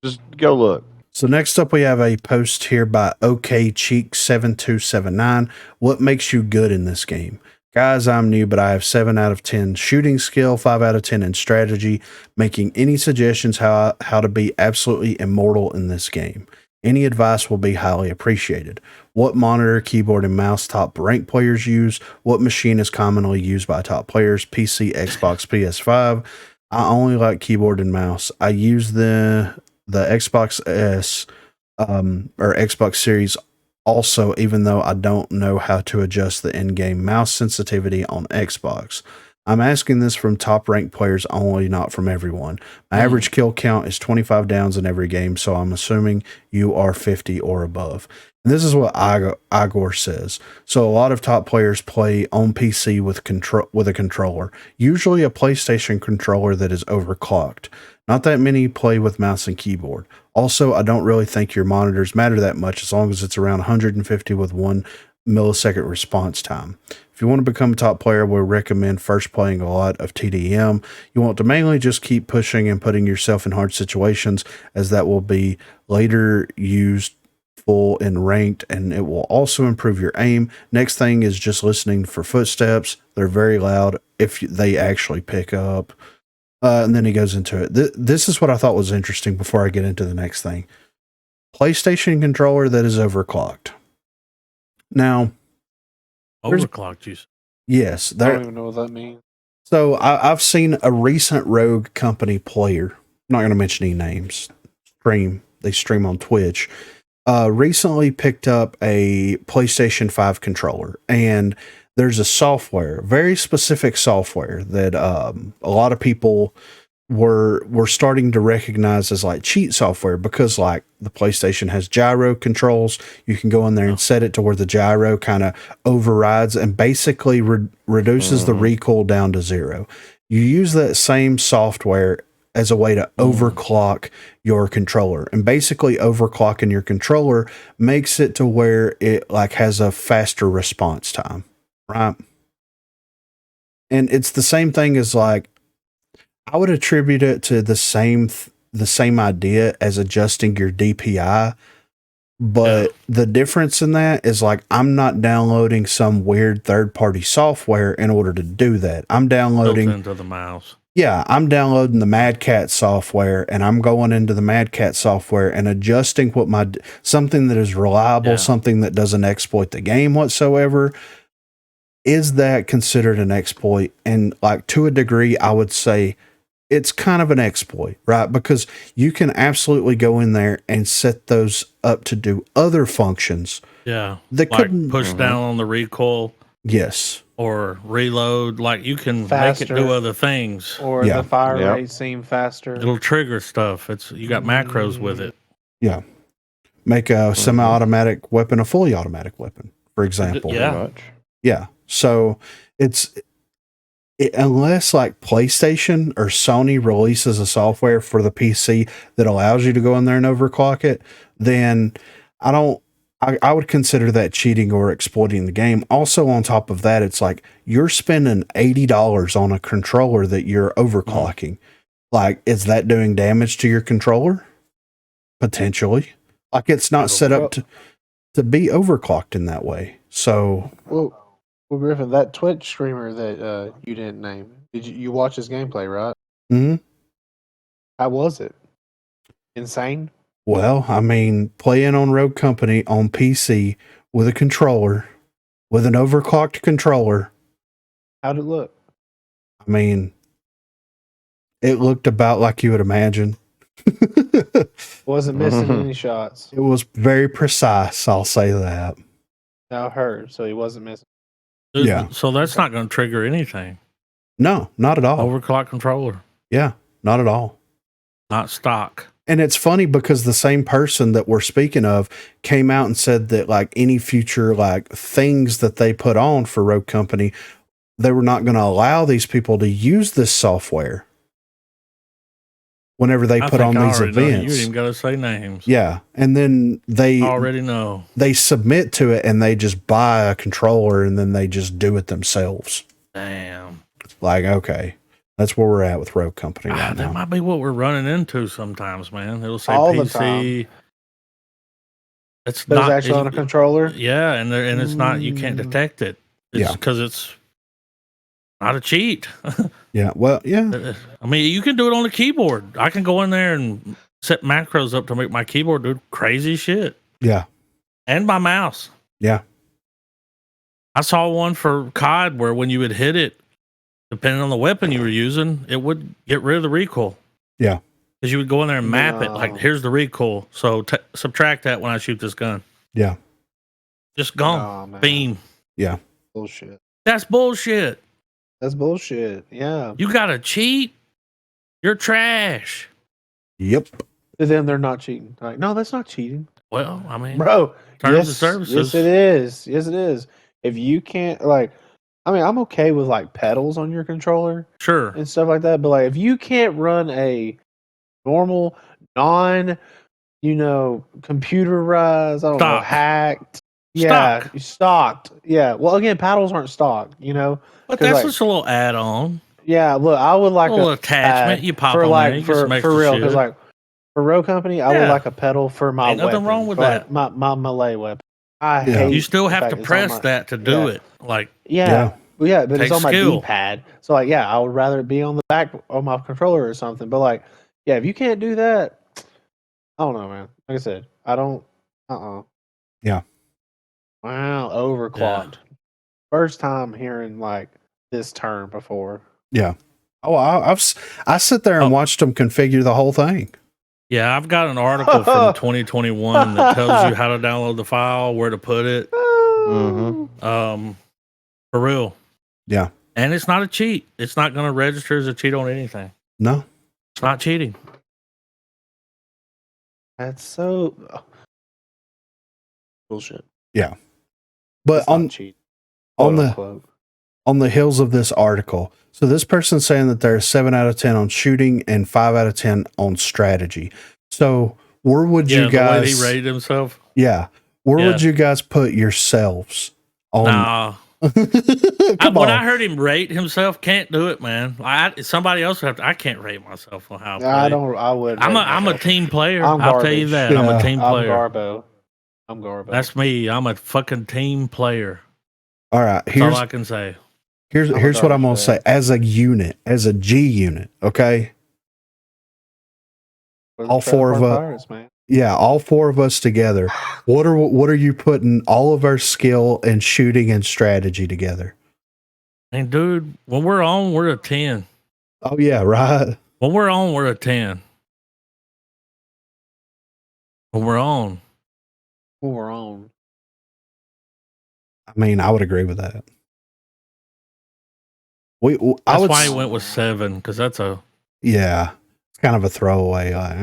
Just go look. So next up, we have a post here by OKCheek7279. What makes you good in this game? Guys, I'm new, but I have 7 out of 10 shooting skill, 5 out of 10 in strategy. Making any suggestions how to be absolutely immortal in this game? Any advice will be highly appreciated. What monitor, keyboard, and mouse top rank players use? What machine is commonly used by top players? PC, Xbox, PS5. I only like keyboard and mouse. I use the Xbox S or Xbox Series also, even though I don't know how to adjust the in-game mouse sensitivity on Xbox. I'm asking this from top-ranked players only, not from everyone. My average kill count is 25 downs in every game, so I'm assuming you are 50 or above. And this is what Igor says. So a lot of top players play on PC with a controller, usually a PlayStation controller that is overclocked. Not that many play with mouse and keyboard. Also, I don't really think your monitors matter that much as long as it's around 150 with 1 millisecond response time. If you want to become a top player, we'll recommend first playing a lot of TDM. You want to mainly just keep pushing and putting yourself in hard situations, as that will be later used full and ranked, and it will also improve your aim. Next thing is just listening for footsteps. They're very loud if they actually pick up. And then he goes into it. This is what I thought was interesting before I get into the next thing. PlayStation controller that is overclocked. Now, overclocked, you? Yes. I don't even know what that means. So I've seen a recent Rogue Company player. I'm not going to mention any names. They stream on Twitch. Recently picked up a PlayStation 5 controller, and there's a software, very specific software that a lot of people were starting to recognize as like cheat software, because like the PlayStation has gyro controls. You can go in there and set it to where the gyro kind of overrides and basically reduces the recoil down to 0. You use that same software as a way to overclock your controller. And basically overclocking your controller makes it to where it like has a faster response time, right? And it's the same thing as like, I would attribute it to the same idea as adjusting your DPI. But the difference in that is like, I'm not downloading some weird third-party software in order to do that. I'm downloading built into the mouse. Yeah, I'm downloading the Mad Cat software, and I'm going into the Mad Cat software and adjusting what something that is reliable, something that doesn't exploit the game whatsoever. Is that considered an exploit? And like, to a degree, I would say it's kind of an exploit, right? Because you can absolutely go in there and set those up to do other functions. Yeah. That like couldn't push down on the recoil. Yes. Or reload. Like you can Faster. make it do other things. Or the fire rate seem faster. It'll trigger stuff. You got macros with it. Yeah. Make a semi-automatic weapon a fully automatic weapon, for example. Yeah. Yeah. So unless like PlayStation or Sony releases a software for the PC that allows you to go in there and overclock it, then I would consider that cheating or exploiting the game. Also, on top of that, it's like you're spending $80 on a controller that you're overclocking. Like, is that doing damage to your controller? Potentially. Like, it's not set up to be overclocked in that way. So, well, Griffin, that Twitch streamer that you didn't name, did you watch his gameplay, right? mm-hmm. How was it? Insane? Well, I mean, playing on Rogue Company on PC with a controller, with an overclocked controller. How'd it look? I mean, it looked about like you would imagine. Wasn't missing any shots. It was very precise, I'll say that. I heard, so he wasn't missing. Yeah. So that's not going to trigger anything. No, not at all. Overclock controller. Yeah, not at all. Not stock. And it's funny because the same person that we're speaking of came out and said that like any future like things that they put on for Rogue Company, they were not going to allow these people to use this software whenever they put on these events. You didn't even got to say names. Yeah. And then they already know. They submit to it and they just buy a controller and then they just do it themselves. Damn. Like, okay. That's where we're at with Rogue Company right now. That might be what we're running into sometimes, man. It'll say all PC. The time. It's but not it's actually on a controller. Yeah, and it's not. You can't detect it. It's because it's not a cheat. Yeah. Well, yeah. I mean, you can do it on the keyboard. I can go in there and set macros up to make my keyboard do crazy shit. Yeah. And my mouse. Yeah. I saw one for COD where when you would hit it, depending on the weapon you were using, it would get rid of the recoil. Yeah. Because you would go in there and map it. Like, here's the recoil. So subtract that when I shoot this gun. Yeah. Just gone. Beam. Yeah. Bullshit. That's bullshit. That's bullshit. Yeah. You got to cheat. You're trash. Yep. To them, they're not cheating. Like, no, that's not cheating. Well, I mean, bro, terms of services. Yes, it is. Yes, it is. If you can't, like, I mean, I'm okay with like pedals on your controller, sure, and stuff like that. But like, if you can't run a normal, computerized, I don't know, hacked, stocked, yeah. Well, again, paddles aren't stocked, but that's like, just a little add-on. Yeah, look, I would like a little attachment you pop for on like there, for real, because like for Rogue Company, I would like a pedal for my Ain't nothing weapon, wrong with that. that. My melee weapon. I hate. You still have to press that to do it. Like but it's on my D-pad. So like, I would rather it be on the back of my controller or something. But like, if you can't do that, I don't know, man. Like I said, I don't. Yeah. Wow, overclocked. First time hearing like this term before. Yeah. Oh, I sit there and watched them configure the whole thing. Yeah, I've got an article from 2021 that tells you how to download the file, where to put it. For real. Yeah. And it's not a cheat. It's not going to register as a cheat on anything. No. It's not cheating. That's so bullshit. Yeah. But on the on the heels of this article. So this person's saying that they're 7 out of 10 on shooting and 5 out of 10 on strategy. So where would you guys? The way he rated himself. Yeah, where would you guys put yourselves on? Nah. Come When on. I heard him rate himself, can't do it, man. Somebody else would have to. I can't rate myself on how I play. I don't. I would. I'm a team player. I'm I'll tell you garbage. that. Yeah. I'm a team I'm player. Garbo. I'm Garbo. That's me. I'm a fucking team player. All right, That's all I can say. here's what I'm gonna say. As a unit, as a G unit, okay. All four of us. Pirates, man. Yeah, all four of us together. What are you putting all of our skill and shooting and strategy together? And dude, when we're on, we're a 10. Oh yeah, right. When we're on, we're a 10. When we're on. We're on. I mean, I would agree with that. That's why he went with 7, because that's a it's kind of a throwaway. Like,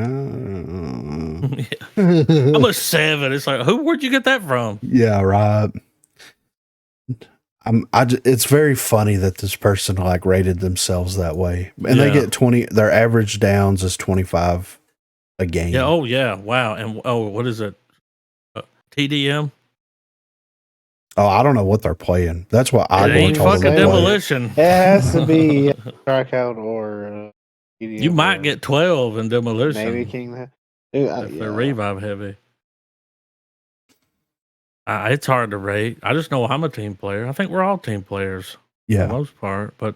I'm a 7. It's like, where'd you get that from? yeah, right. It's very funny that this person like rated themselves that way, and they get 20. Their average downs is 25 a game. Yeah. Oh yeah. Wow. And what is it? TDM. Oh, I don't know what they're playing. That's what I It ain't told them fucking to play. demolition. It has to be strikeout or. You might get 12 in demolition. Maybe King. Dude, if they're revive heavy. It's hard to rate. I just know I'm a team player. I think we're all team players for Yeah, the most part. But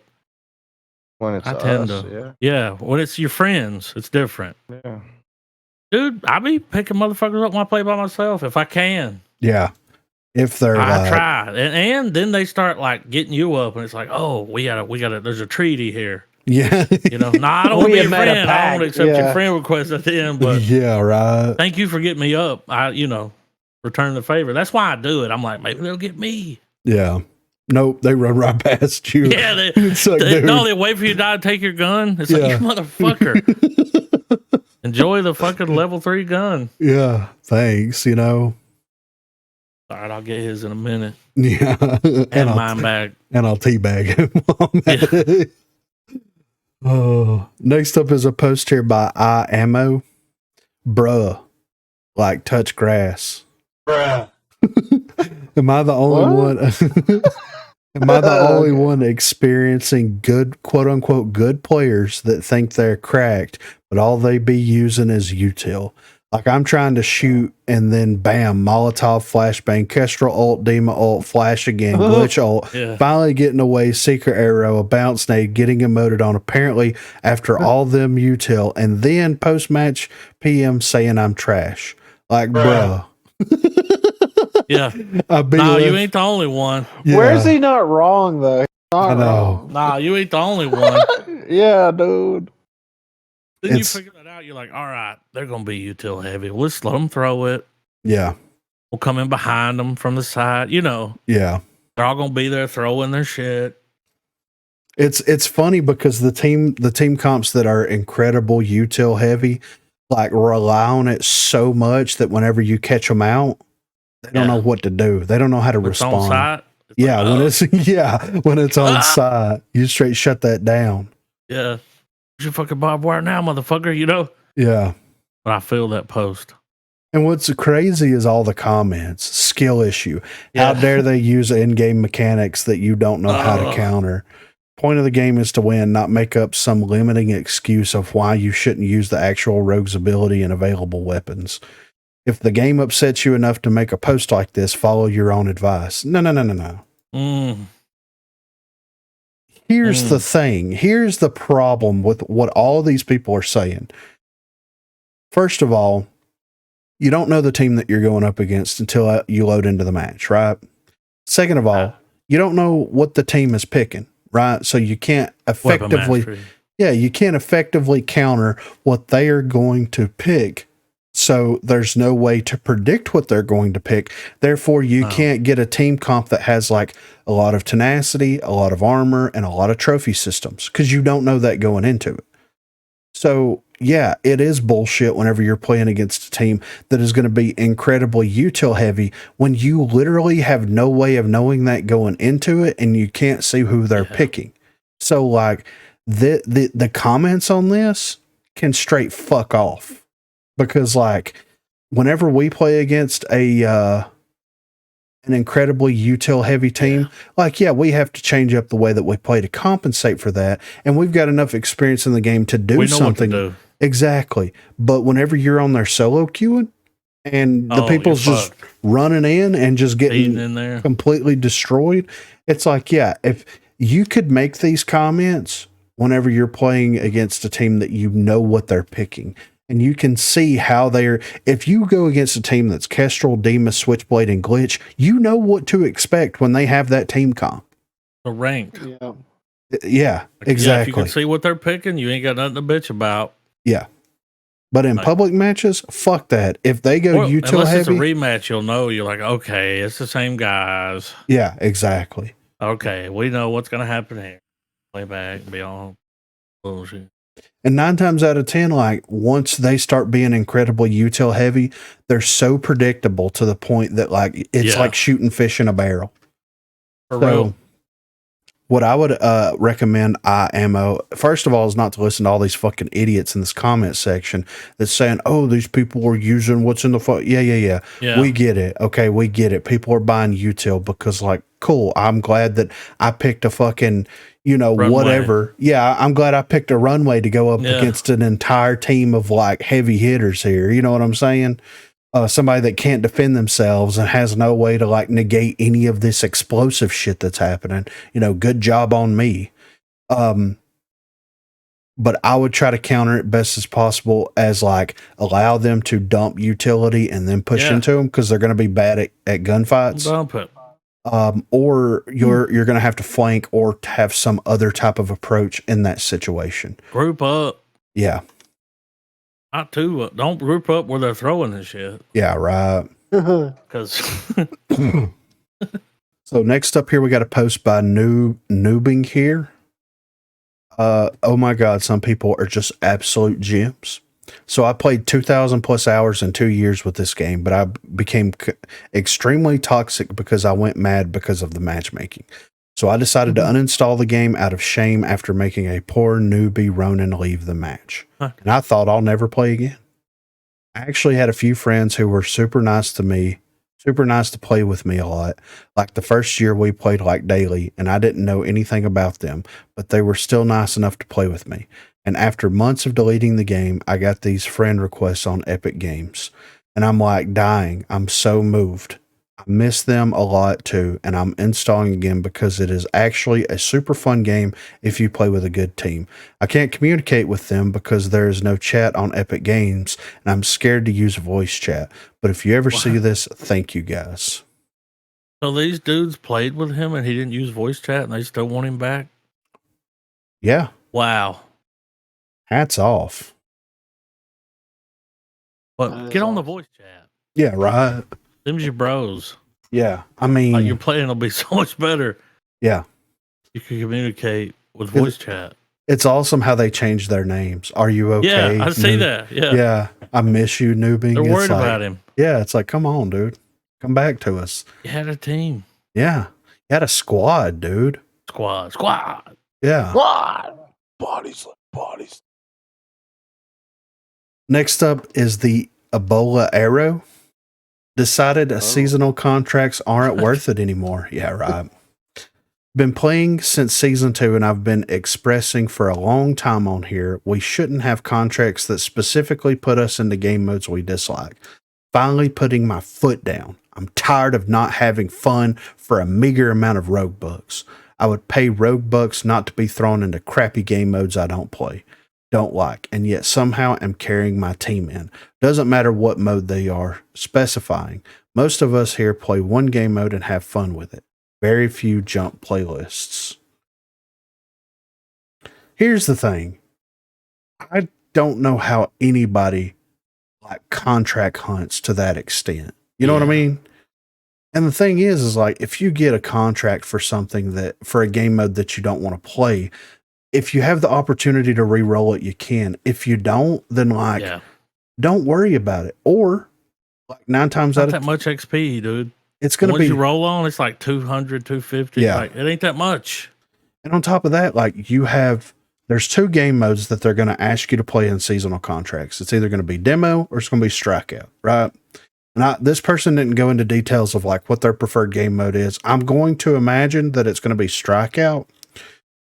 When it's I tend us, to, yeah. When it's your friends, it's different. yeah. Dude, I be picking motherfuckers up when I play by myself if I can. yeah. If they're I try, and then they start like getting you up, and it's like, oh, we gotta. There's a treaty here. yeah, You know, nah, I don't want to We be your have made a friend. I pact, don't accept yeah. your friend request at the end, but yeah, right. thank you for getting me up. Return the favor. That's why I do it. I'm like, maybe they'll get me. Yeah. Nope, they run right past you. Yeah, It's like, dude. they wait for you to die to take your gun. It's like, Yeah. you motherfucker. Enjoy the fucking level 3 gun. Yeah, thanks. You know. All right, I'll get his in a minute. Yeah, And mine back. and I'll teabag him. Oh, next up is a post here by I Ammo. Bruh, like touch grass. Bruh. Am I the only one? Am I the only one experiencing good, quote unquote, good players that think they're cracked, but all they be using is util? Like I'm trying to shoot and then bam, Molotov, flashbang, Kestrel ult, Dema ult, flash again, glitch ult, Yeah. finally getting away, secret arrow, a bounce nade, getting emoted on apparently after all them util, and then post match PM saying I'm trash. Like, bruh. Yeah. No, you ain't the only one. Where's he not wrong though? He's not I know. wrong. Nah, you ain't the only one. Yeah, dude. Then you It's- figure that out. You're like, all right, they're going to be util heavy. Well, let's let them throw it. Yeah. We'll come in behind them from the side. You know, Yeah. they're all going to be there throwing their shit. It's funny because the team comps that are incredible util heavy, like rely on it so much that whenever you catch them out, they don't know what to do. They don't know how to It's on respond. site. It's Yeah, like, when oh, it's on site, you straight shut that down. yeah. Where's your fucking barbed wire now, motherfucker? You know? Yeah. But I feel that post. And what's crazy is all the comments. Skill issue. Yeah. How dare they use in-game mechanics that you don't know how to counter? Point of the game is to win, not make up some limiting excuse of why you shouldn't use the actual rogue's ability and available weapons. If the game upsets you enough to make a post like this, follow your own advice. No. Here's the thing. Here's the problem with what all these people are saying. First of all, you don't know the team that you're going up against until you load into the match, right? Second of all, you don't know what the team is picking, right? So you can't Weapon effectively, mastery. you can't effectively counter what they are going to pick. So there's no way to predict what they're going to pick. Therefore, you can't get a team comp that has like a lot of tenacity, a lot of armor, and a lot of trophy systems because you don't know that going into it. So yeah, it is bullshit whenever you're playing against a team that is going to be incredibly util heavy when you literally have no way of knowing that going into it and you can't see who they're picking. So like the comments on this can straight fuck off, because like whenever we play against an incredibly util heavy team, like, yeah, we have to change up the way that we play to compensate for that. And we've got enough experience in the game to do something. What to do. Exactly. But whenever you're on their solo queuing and the people's just running in and just getting in there, completely destroyed, it's like, yeah, if you could make these comments whenever you're playing against a team that you know what they're picking, and you can see how they're, if you go against a team that's Kestrel, Demas, Switchblade, and Glitch, you know what to expect when they have that team comp. The rank. Yeah, exactly. Yeah, if you can see what they're picking, you ain't got nothing to bitch about. Yeah. But in public matches, fuck that. If they go util unless heavy, it's a rematch, you'll know. You're like, okay, it's the same guys. Yeah, exactly. Okay, we know what's going to happen here. Play back and be all bullshit. And 9 times out of 10, like, once they start being incredibly util heavy, they're so predictable to the point that, like, it's like shooting fish in a barrel. For real. What I would recommend IMO, first of all, is not to listen to all these fucking idiots in this comment section that's saying, oh, these people are using what's in the Yeah. We get it. Okay, we get it. People are buying util because, like, cool. I'm glad that I picked a fucking, runway. Whatever. Yeah, I'm glad I picked a runway to go up against an entire team of, like, heavy hitters here. You know what I'm saying? Somebody that can't defend themselves and has no way to like negate any of this explosive shit that's happening. Good job on me. But I would try to counter it best as possible as like allow them to dump utility and then push into them because they're going to be bad at gunfights. Dump it. Or you're going to have to flank or have some other type of approach in that situation. Group up. Yeah. Not too. Don't group up where they're throwing this shit. Yeah, right. Because. So next up here, we got a post by Noobing here. Oh my God, some people are just absolute gems. So I played 2,000 plus hours in 2 years with this game, but I became extremely toxic because I went mad because of the matchmaking. So I decided to uninstall the game out of shame after making a poor newbie Ronin leave the match. And I thought I'll never play again. I actually had a few friends who were super nice to me, super nice to play with me a lot. Like the first year we played like daily and I didn't know anything about them, but they were still nice enough to play with me. And after months of deleting the game, I got these friend requests on Epic Games. And I'm like dying. I'm so moved. I miss them a lot too, and I'm installing again because it is actually a super fun game if you play with a good team. I can't communicate with them because there is no chat on Epic Games, and I'm scared to use voice chat. But if you ever see this, thank you guys. So these dudes played with him and he didn't use voice chat and they still want him back? Yeah. Wow. Hats off. But get on the voice chat. Yeah, right. Them's your bros. Yeah, I mean, like your playing will be so much better. Yeah, you can communicate with voice chat. It's awesome how they changed their names. Are you okay? Yeah, I see that. Yeah, I miss you, newbie. They're worried about him. Yeah, it's like, come on, dude, come back to us. You had a team. Yeah, you had a squad, dude. Squad. Yeah. Squad. Bodies. Next up is the Ebola Arrow. Decided seasonal contracts aren't worth it anymore. Yeah, right. Been playing since season 2 and I've been expressing for a long time on here we shouldn't have contracts that specifically put us into game modes we dislike. Finally putting my foot down. I'm tired of not having fun for a meager amount of rogue bucks. I would pay rogue bucks not to be thrown into crappy game modes I don't like, and yet somehow am carrying my team in. Doesn't matter what mode they are specifying. Most of us here play one game mode and have fun with it. Very few jump playlists. Here's the thing. I don't know how anybody like contract hunts to that extent. You know what I mean? And the thing is like if you get a contract for something that for a game mode that you don't want to play, if you have the opportunity to re-roll it, you can. If you don't, then don't worry about it. Or like 9 times out Not of that much XP, dude. it's going to Once be you roll on, it's like 200, 250. Yeah. Like, it ain't that much. And on top of that, like there's 2 game modes that they're going to ask you to play in seasonal contracts. It's either going to be demo or it's going to be strikeout, right? And this person didn't go into details of like what their preferred game mode is. I'm going to imagine that it's going to be strikeout,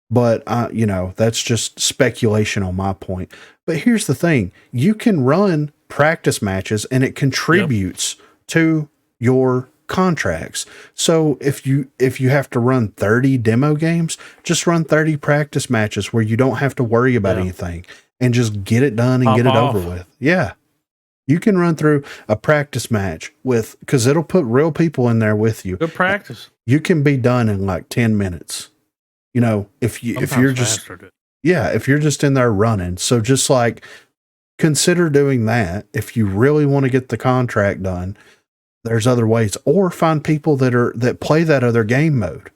but that's just speculation on my point. But here's the thing. You can run practice matches and it contributes to your contracts. So if you have to run 30 demo games, just run 30 practice matches where you don't have to worry about anything and just get it done and Pop get it off. over with. Yeah. You can run through a practice match because it'll put real people in there with you. Good practice. You can be done in like 10 minutes. If you're just in there running. So just like consider doing that. If you really want to get the contract done, there's other ways, or find people that play that other game mode.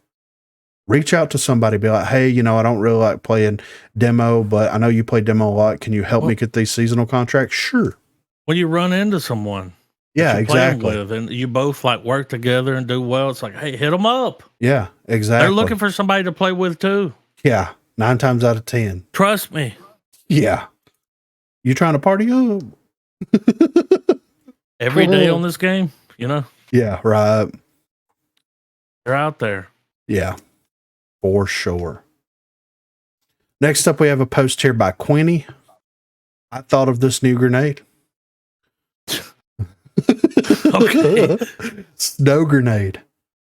Reach out to somebody, be like, hey, I don't really like playing demo, but I know you play demo a lot. Can you help me get these seasonal contracts? Sure. When you run into someone, yeah, exactly, with, and you both like work together and do well, it's like, hey, hit them up. Yeah, exactly. They're looking for somebody to play with too. Yeah, 9 times out of 10. Trust me. Yeah, you trying to party up every day on this game? Yeah, right. They're out there. Yeah, for sure. Next up, we have a post here by Quinny. I thought of this new grenade. Okay. Snow grenade.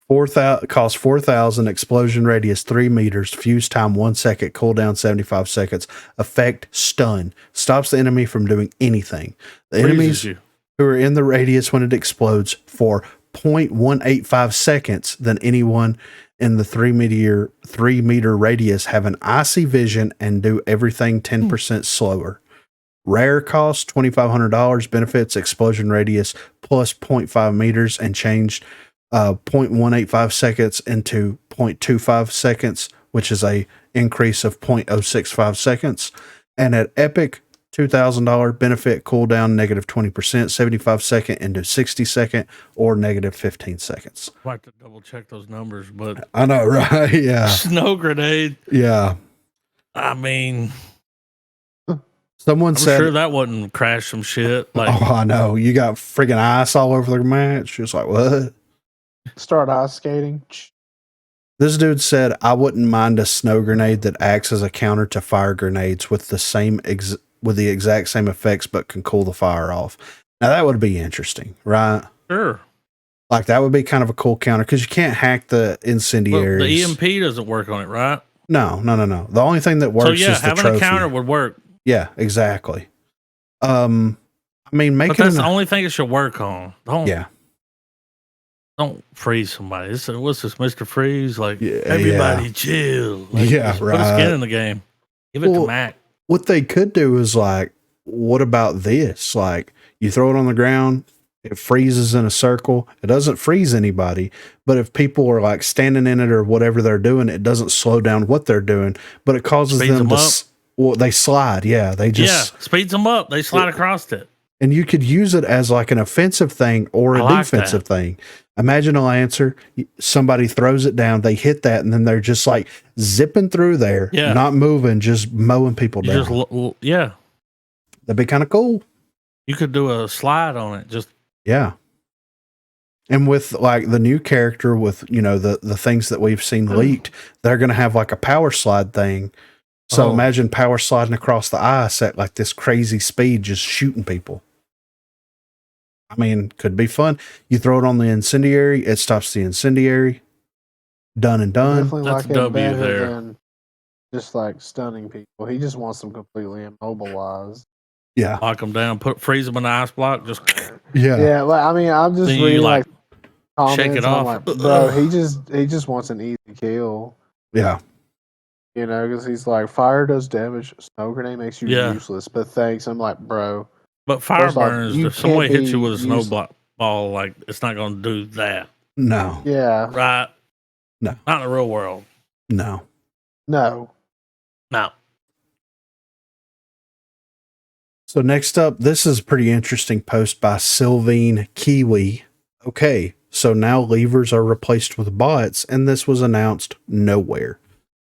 4,000 cost 4,000. Explosion radius 3 meters. Fuse time 1 second. Cooldown 75 seconds. Effect stun. Stops the enemy from doing anything. The enemies who are in the radius when it explodes for 0.185 seconds than anyone in the 3 meter radius have an icy vision and do everything 10% slower. Rare cost $2,500. Benefits explosion radius plus 0.5 meters and changed 0.185 seconds into 0.25 seconds, which is a increase of 0.065 seconds. And at epic, $2,000 benefit cooldown negative 20%, 75 second into 60 second, or negative 15 seconds. I'd like to double check those numbers, but I know, right? Yeah. Snow grenade. Yeah. I mean, someone I'm said, sure that wouldn't crash some shit. Like, oh, I know. You got friggin' ice all over the match. It's like, what? Start ice skating. This dude said, I wouldn't mind a snow grenade that acts as a counter to fire grenades with the exact same effects, but can cool the fire off. Now that would be interesting, right? Sure. Like that would be kind of a cool counter because you can't hack the incendiaries. Well, the EMP doesn't work on it, right? No. The only thing that works is the having trophy. a counter would work. Yeah, exactly. I mean, But that's the only thing it should work on. Don't freeze somebody. What's this, Mr. Freeze? Like, everybody chill. Like, right. Put a skin in the game. Give it to Mac. What they could do is like, what about this? Like, you throw it on the ground, it freezes in a circle. It doesn't freeze anybody, but if people are like standing in it or whatever they're doing, it doesn't slow down what they're doing, but it causes them to they slide. Yeah, they just speeds them up. They slide across it. And you could use it as like an offensive thing or a defensive thing. Imagine a Lancer, somebody throws it down, they hit that, and then they're just like zipping through there, not moving, just mowing people down. That'd be kind of cool. You could do a slide on it. Yeah. And with like the new character with, the things that we've seen leaked, they're going to have like a power slide thing. So imagine power sliding across the ice at like this crazy speed, just shooting people. I mean, could be fun. You throw it on the incendiary, it stops the incendiary. Done and done. Definitely That's like a W better there. than just like stunning people. He just wants them completely immobilized. Yeah. Lock them down, freeze them in the ice block. Just Yeah. Like, I mean, I'm just then reading you like comments. shake it I'm off. like, bro, he just wants an easy kill. Yeah. Because he's like, fire does damage. Snow grenade makes you useless. But thanks. I'm like, bro. But fire burns. If somebody hits you with a snowball, like it's not going to do that. No. Yeah. Right. No. Not in the real world. No. No. So next up, this is a pretty interesting post by Sylvine Kiwi. Okay, so now levers are replaced with bots, and this was announced nowhere.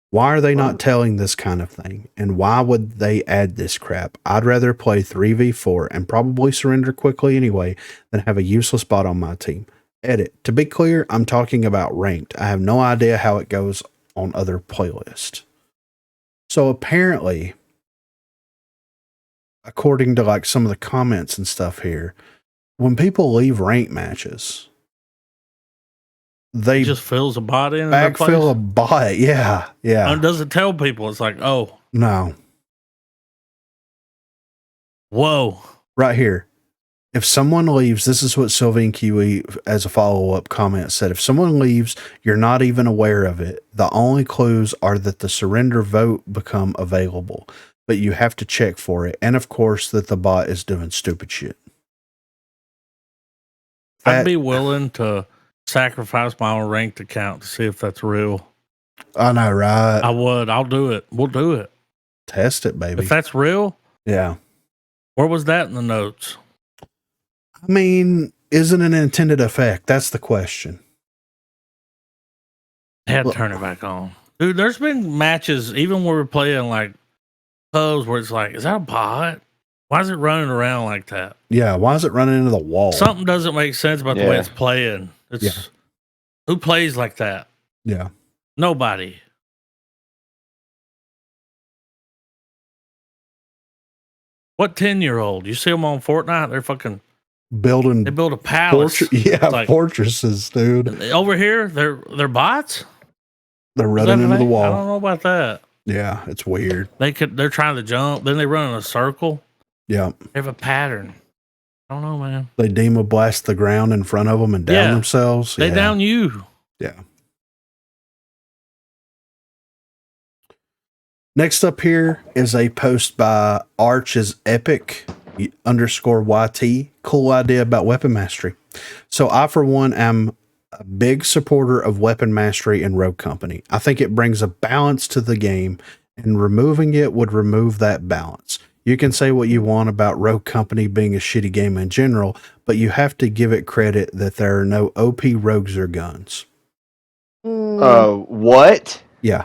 Why are they not telling this kind of thing? And why would they add this crap? I'd rather play 3v4 and probably surrender quickly anyway than have a useless bot on my team. Edit. To be clear, I'm talking about ranked. I have no idea how it goes on other playlists. So apparently, according to like some of the comments and stuff here, when people leave ranked matches, they It just fills a bot in their place. backfill a bot. Yeah. It doesn't tell people. It's like, oh, No. whoa. Right here. If someone leaves, this is what Sylvain Kiwi as a follow-up comment said. If someone leaves, you're not even aware of it. The only clues are that the surrender vote become available, but you have to check for it. And of course that the bot is doing stupid shit. I'd be willing to sacrifice my own ranked account to see if that's real. I know, right? I would. I'll do it. We'll do it. Test it, baby. If that's real, Yeah. where was that in the notes? I mean, isn't an intended effect? That's the question. They had to turn it back on. Dude, there's been matches, even when we're playing like pubs, where it's like, is that a bot? Why is it running around like that? Yeah. Why is it running into the wall? Something doesn't make sense about the way Yeah. it's playing. It's who plays like that? Yeah. Nobody. What 10-year-old? You see them on Fortnite? They're fucking. Building They build a palace. fortresses, dude. Over here, they're bots. They're Is running that into the thing? I wall. don't know about that. Yeah, it's weird. They're trying to jump, then they run in a circle. Yeah. They have a pattern. I don't know, man. They demo blast the ground in front of them and down Yeah. themselves. They Yeah. down you. Yeah. Next up here is a post by Arch's Epic _YT. Cool idea about weapon mastery. So I, for one, am a big supporter of weapon mastery in Rogue Company. I think it brings a balance to the game, and removing it would remove that balance. You can say what you want about Rogue Company being a shitty game in general, but you have to give it credit that there are no OP rogues or guns. What? Yeah.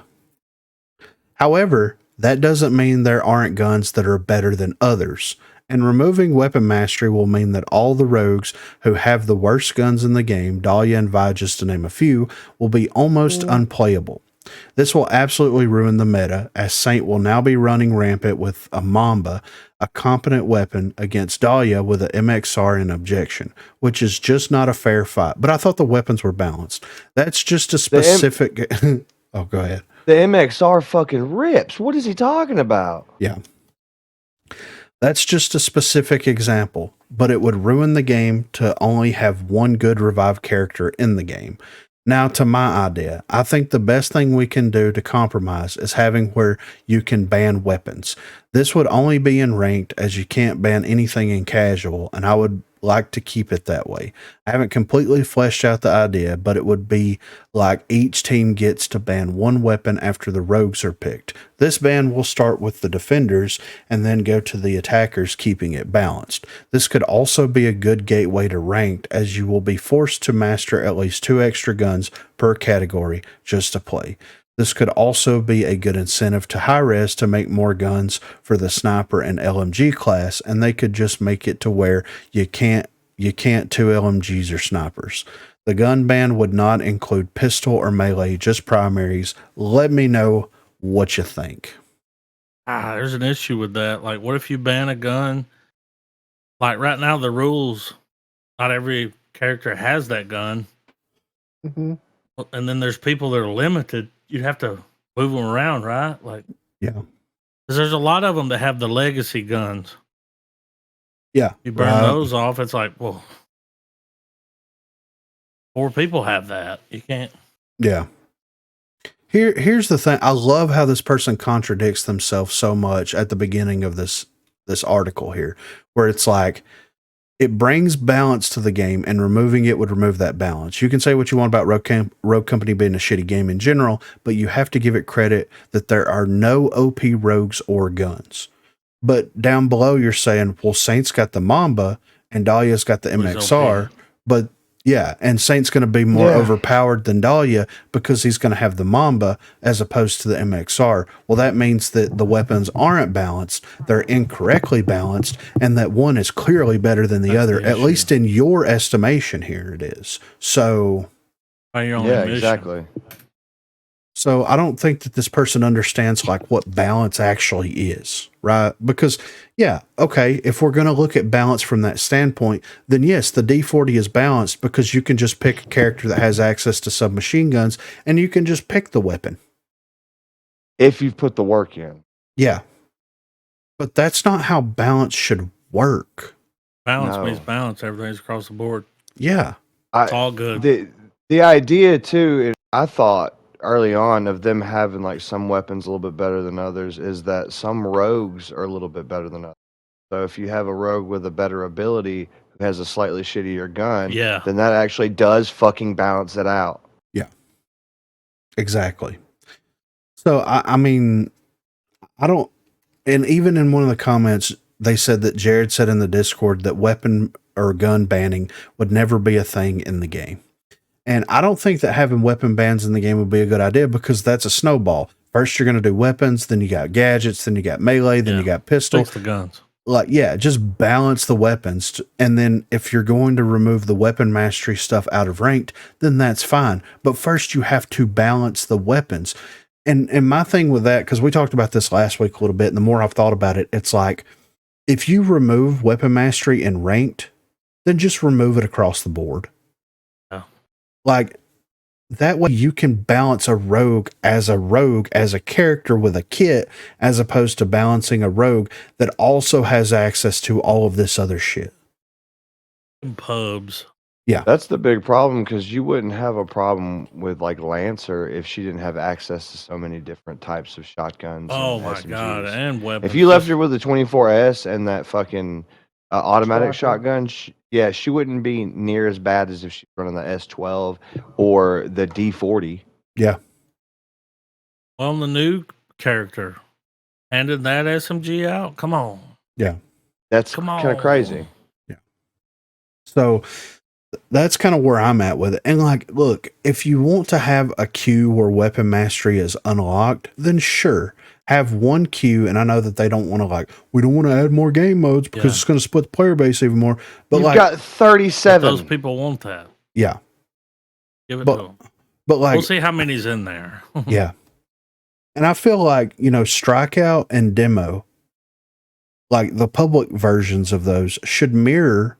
However, that doesn't mean there aren't guns that are better than others. And removing weapon mastery will mean that all the rogues who have the worst guns in the game, Dahlia and Vi just to name a few, will be almost unplayable. This will absolutely ruin the meta, as Saint will now be running rampant with a Mamba, a competent weapon, against Dahlia with an MXR and objection, which is just not a fair fight. But I thought the weapons were balanced. That's just a specific... Oh, go ahead. The MXR fucking rips. What is he talking about? Yeah. That's just a specific example, but it would ruin the game to only have one good revive character in the game. Now, to my idea, I think the best thing we can do to compromise is having where you can ban weapons. This would only be in ranked, as you can't ban anything in casual, and I would like to keep it that way. I haven't completely fleshed out the idea, but it would be like each team gets to ban one weapon after the rogues are picked. This ban will start with the defenders and then go to the attackers, keeping it balanced. This could also be a good gateway to ranked, as you will be forced to master at least 2 extra guns per category just to play. This could also be a good incentive to high-res to make more guns for the sniper and LMG class, and they could just make it to where you can't 2 LMGs or snipers. The gun ban would not include pistol or melee, just primaries. Let me know what you think. There's an issue with that. Like, what if you ban a gun? Like, right now, the rules, not every character has that gun. Mm-hmm. And then there's people that are limited. You'd have to move them around, right? Like, Yeah. because there's a lot of them that have the legacy guns. Yeah. You burn those off, it's like, well, 4 people have that. You can't. Yeah. Here's the thing. I love how this person contradicts themselves so much at the beginning of this article here, where it's like, it brings balance to the game, and removing it would remove that balance. You can say what you want about Rogue Company being a shitty game in general, but you have to give it credit that there are no OP rogues or guns. But down below, you're saying, well, Saint's got the Mamba and Dahlia's got the MXR, but yeah, and Saint's going to be more overpowered than Dahlia because he's going to have the Mamba as opposed to the MXR. Well, that means that the weapons aren't balanced. They're incorrectly balanced, and that one is clearly better than the other, at least in your estimation. Here it is. So, exactly. So I don't think that this person understands like what balance actually is, right? Because if we're going to look at balance from that standpoint, then yes, the D40 is balanced because you can just pick a character that has access to submachine guns and you can just pick the weapon. If you've put the work in. Yeah. But that's not how balance should work. Balance means balance. Everything's across the board. Yeah. It's all good. The idea too, I thought early on of them having like some weapons a little bit better than others is that some rogues are a little bit better than others. So if you have a rogue with a better ability who has a slightly shittier gun, then that actually does fucking balance it out. Yeah. Exactly. So I mean, I don't, and even in one of the comments, they said that Jared said in the Discord that weapon or gun banning would never be a thing in the game. And I don't think that having weapon bans in the game would be a good idea because that's a snowball. First, you're going to do weapons, then you got gadgets, then you got melee, then you got pistol. Fix the guns. Just balance the weapons. And then if you're going to remove the weapon mastery stuff out of ranked, then that's fine. But first, you have to balance the weapons. And my thing with that, because we talked about this last week a little bit, and the more I've thought about it, it's like, if you remove weapon mastery in ranked, then just remove it across the board. Like, that way you can balance a rogue as a character with a kit, as opposed to balancing a rogue that also has access to all of this other shit. Pubs. Yeah. That's the big problem, because you wouldn't have a problem with like Lancer if she didn't have access to so many different types of shotguns. Oh and my SMGs. God. And weapons. If you left her with the 24S and that fucking automatic shotgun, she wouldn't be near as bad as if she's running the S12 or the D40. Yeah. Well, the new character handed that SMG out. Come on. Yeah. That's kind of crazy. Yeah. So that's kind of where I'm at with it. And like, look, if you want to have a queue where weapon mastery is unlocked, then sure, have one queue. And I know that they don't want to we don't want to add more game modes because it's going to split the player base even more. But you've got 37. Those people want that. Yeah. Give it to them. But like, we'll see how many's in there. Yeah. And I feel like, Strikeout and Demo, like the public versions of those should mirror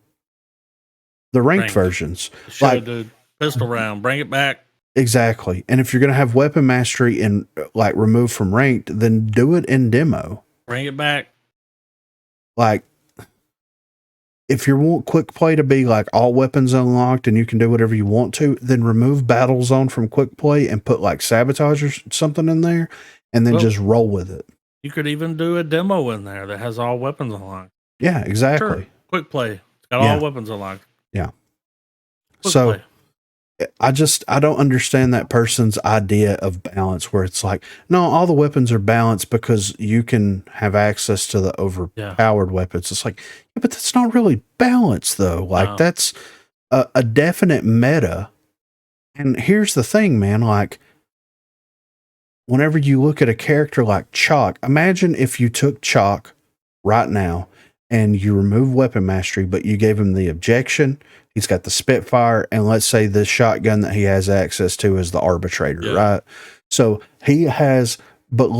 the ranked versions. Should do pistol round. Bring it back. Exactly. And if you're going to have weapon mastery and removed from ranked, then do it in Demo. Bring it back. Like, if you want quick play to be all weapons unlocked and you can do whatever you want to, then remove battle zone from quick play and put sabotage or something in there and then just roll with it. You could even do a demo in there that has all weapons unlocked. Yeah, exactly. Sure. Quick play. It's got all weapons unlocked. Yeah. Quick so play. I don't understand that person's idea of balance where it's no, all the weapons are balanced because you can have access to the overpowered weapons. It's but that's not really balanced though. That's a definite meta. And here's the thing, man, whenever you look at a character like Chalk, imagine if you took Chalk right now and you remove weapon mastery, but you gave him the objection. He's got the Spitfire, and let's say the shotgun that he has access to is the Arbitrator, right? So he has, but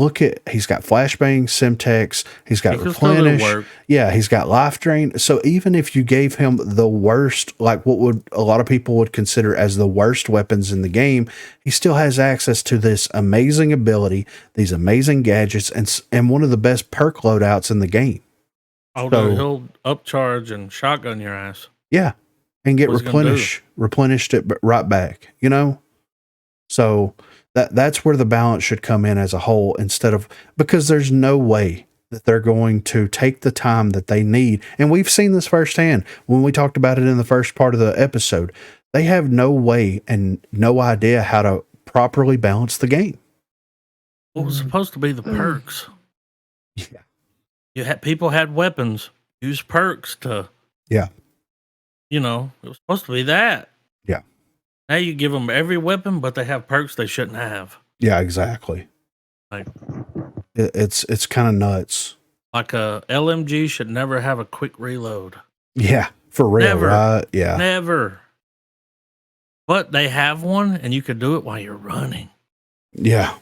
he's got Flashbang, Simtex, he's got Replenish. Yeah, he's got Life Drain. So even if you gave him the worst, what would a lot of people would consider as the worst weapons in the game, he still has access to this amazing ability, these amazing gadgets, and one of the best perk loadouts in the game. Oh, dude, he'll upcharge and shotgun your ass. Yeah. And get replenished it right back, So that's where the balance should come in as a whole, instead of, because there's no way that they're going to take the time that they need. And we've seen this firsthand when we talked about it in the first part of the episode. They have no way and no idea how to properly balance the game. What was supposed to be the perks? Yeah. People had weapons, use perks to. Yeah. It was supposed to be that. Yeah. Now you give them every weapon, but they have perks they shouldn't have. Yeah, exactly. Like it's kind of nuts. Like a LMG should never have a quick reload. Yeah, for real, Never. right? Yeah. Never. But they have one, and you can do it while you're running. Yeah.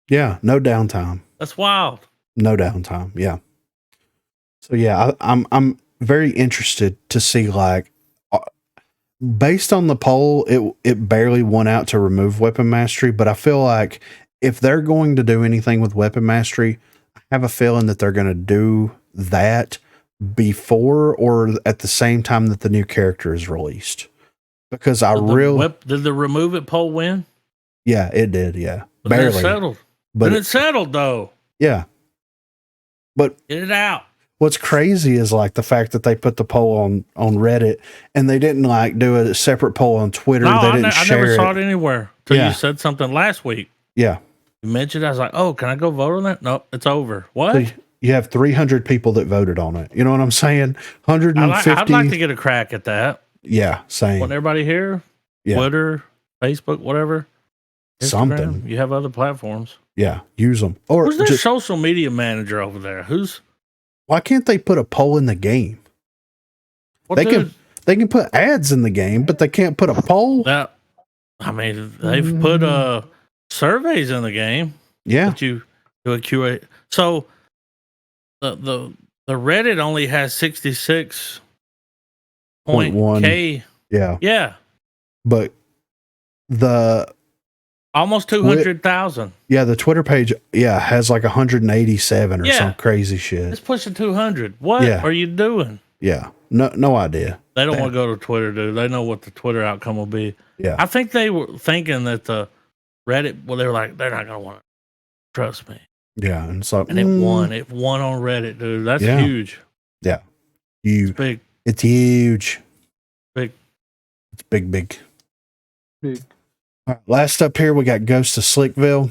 Yeah, no downtime. That's wild. No downtime. Yeah. So yeah, I'm very interested to see, like, based on the poll, it barely won out to remove weapon mastery, but I feel like if they're going to do anything with weapon mastery, I have a feeling that they're going to do that before or at the same time that the new character is released. Because did the remove it poll win? Yeah, it did. Yeah, but barely it settled. But it settled though. Yeah, but get it out. What's crazy is like the fact that they put the poll on Reddit and they didn't like do a separate poll on Twitter. No, they didn't share I never saw it anywhere until you said something last week. Yeah. You mentioned it. I was like, oh, can I go vote on that? No, it's over. What? So you have 300 people that voted on it. You know what I'm saying? 150. I'd like to get a crack at that. Yeah, same. Want everybody here? Yeah. Twitter, Facebook, whatever. Instagram. Something. You have other platforms. Yeah, use them. Or who's their social media manager over there? Why can't they put a poll in the game? Well, they can put ads in the game, but they can't put a poll. They've put surveys in the game. Yeah. That you do a QA. So the Reddit only has 66.1K. Yeah. Yeah. But the almost 200,000. Yeah, the Twitter page, has like 187 or some crazy shit. It's pushing 200. What are you doing? Yeah, no idea. They don't want to go to Twitter, dude. They know what the Twitter outcome will be. Yeah, I think they were thinking that the Reddit. Well, they were like, they're not gonna want to trust me. Yeah, and so it won. It won on Reddit, dude. That's huge. Yeah, huge. It's big. It's huge. Big. It's big. Big. All right, last up here, we got Ghost of Slickville.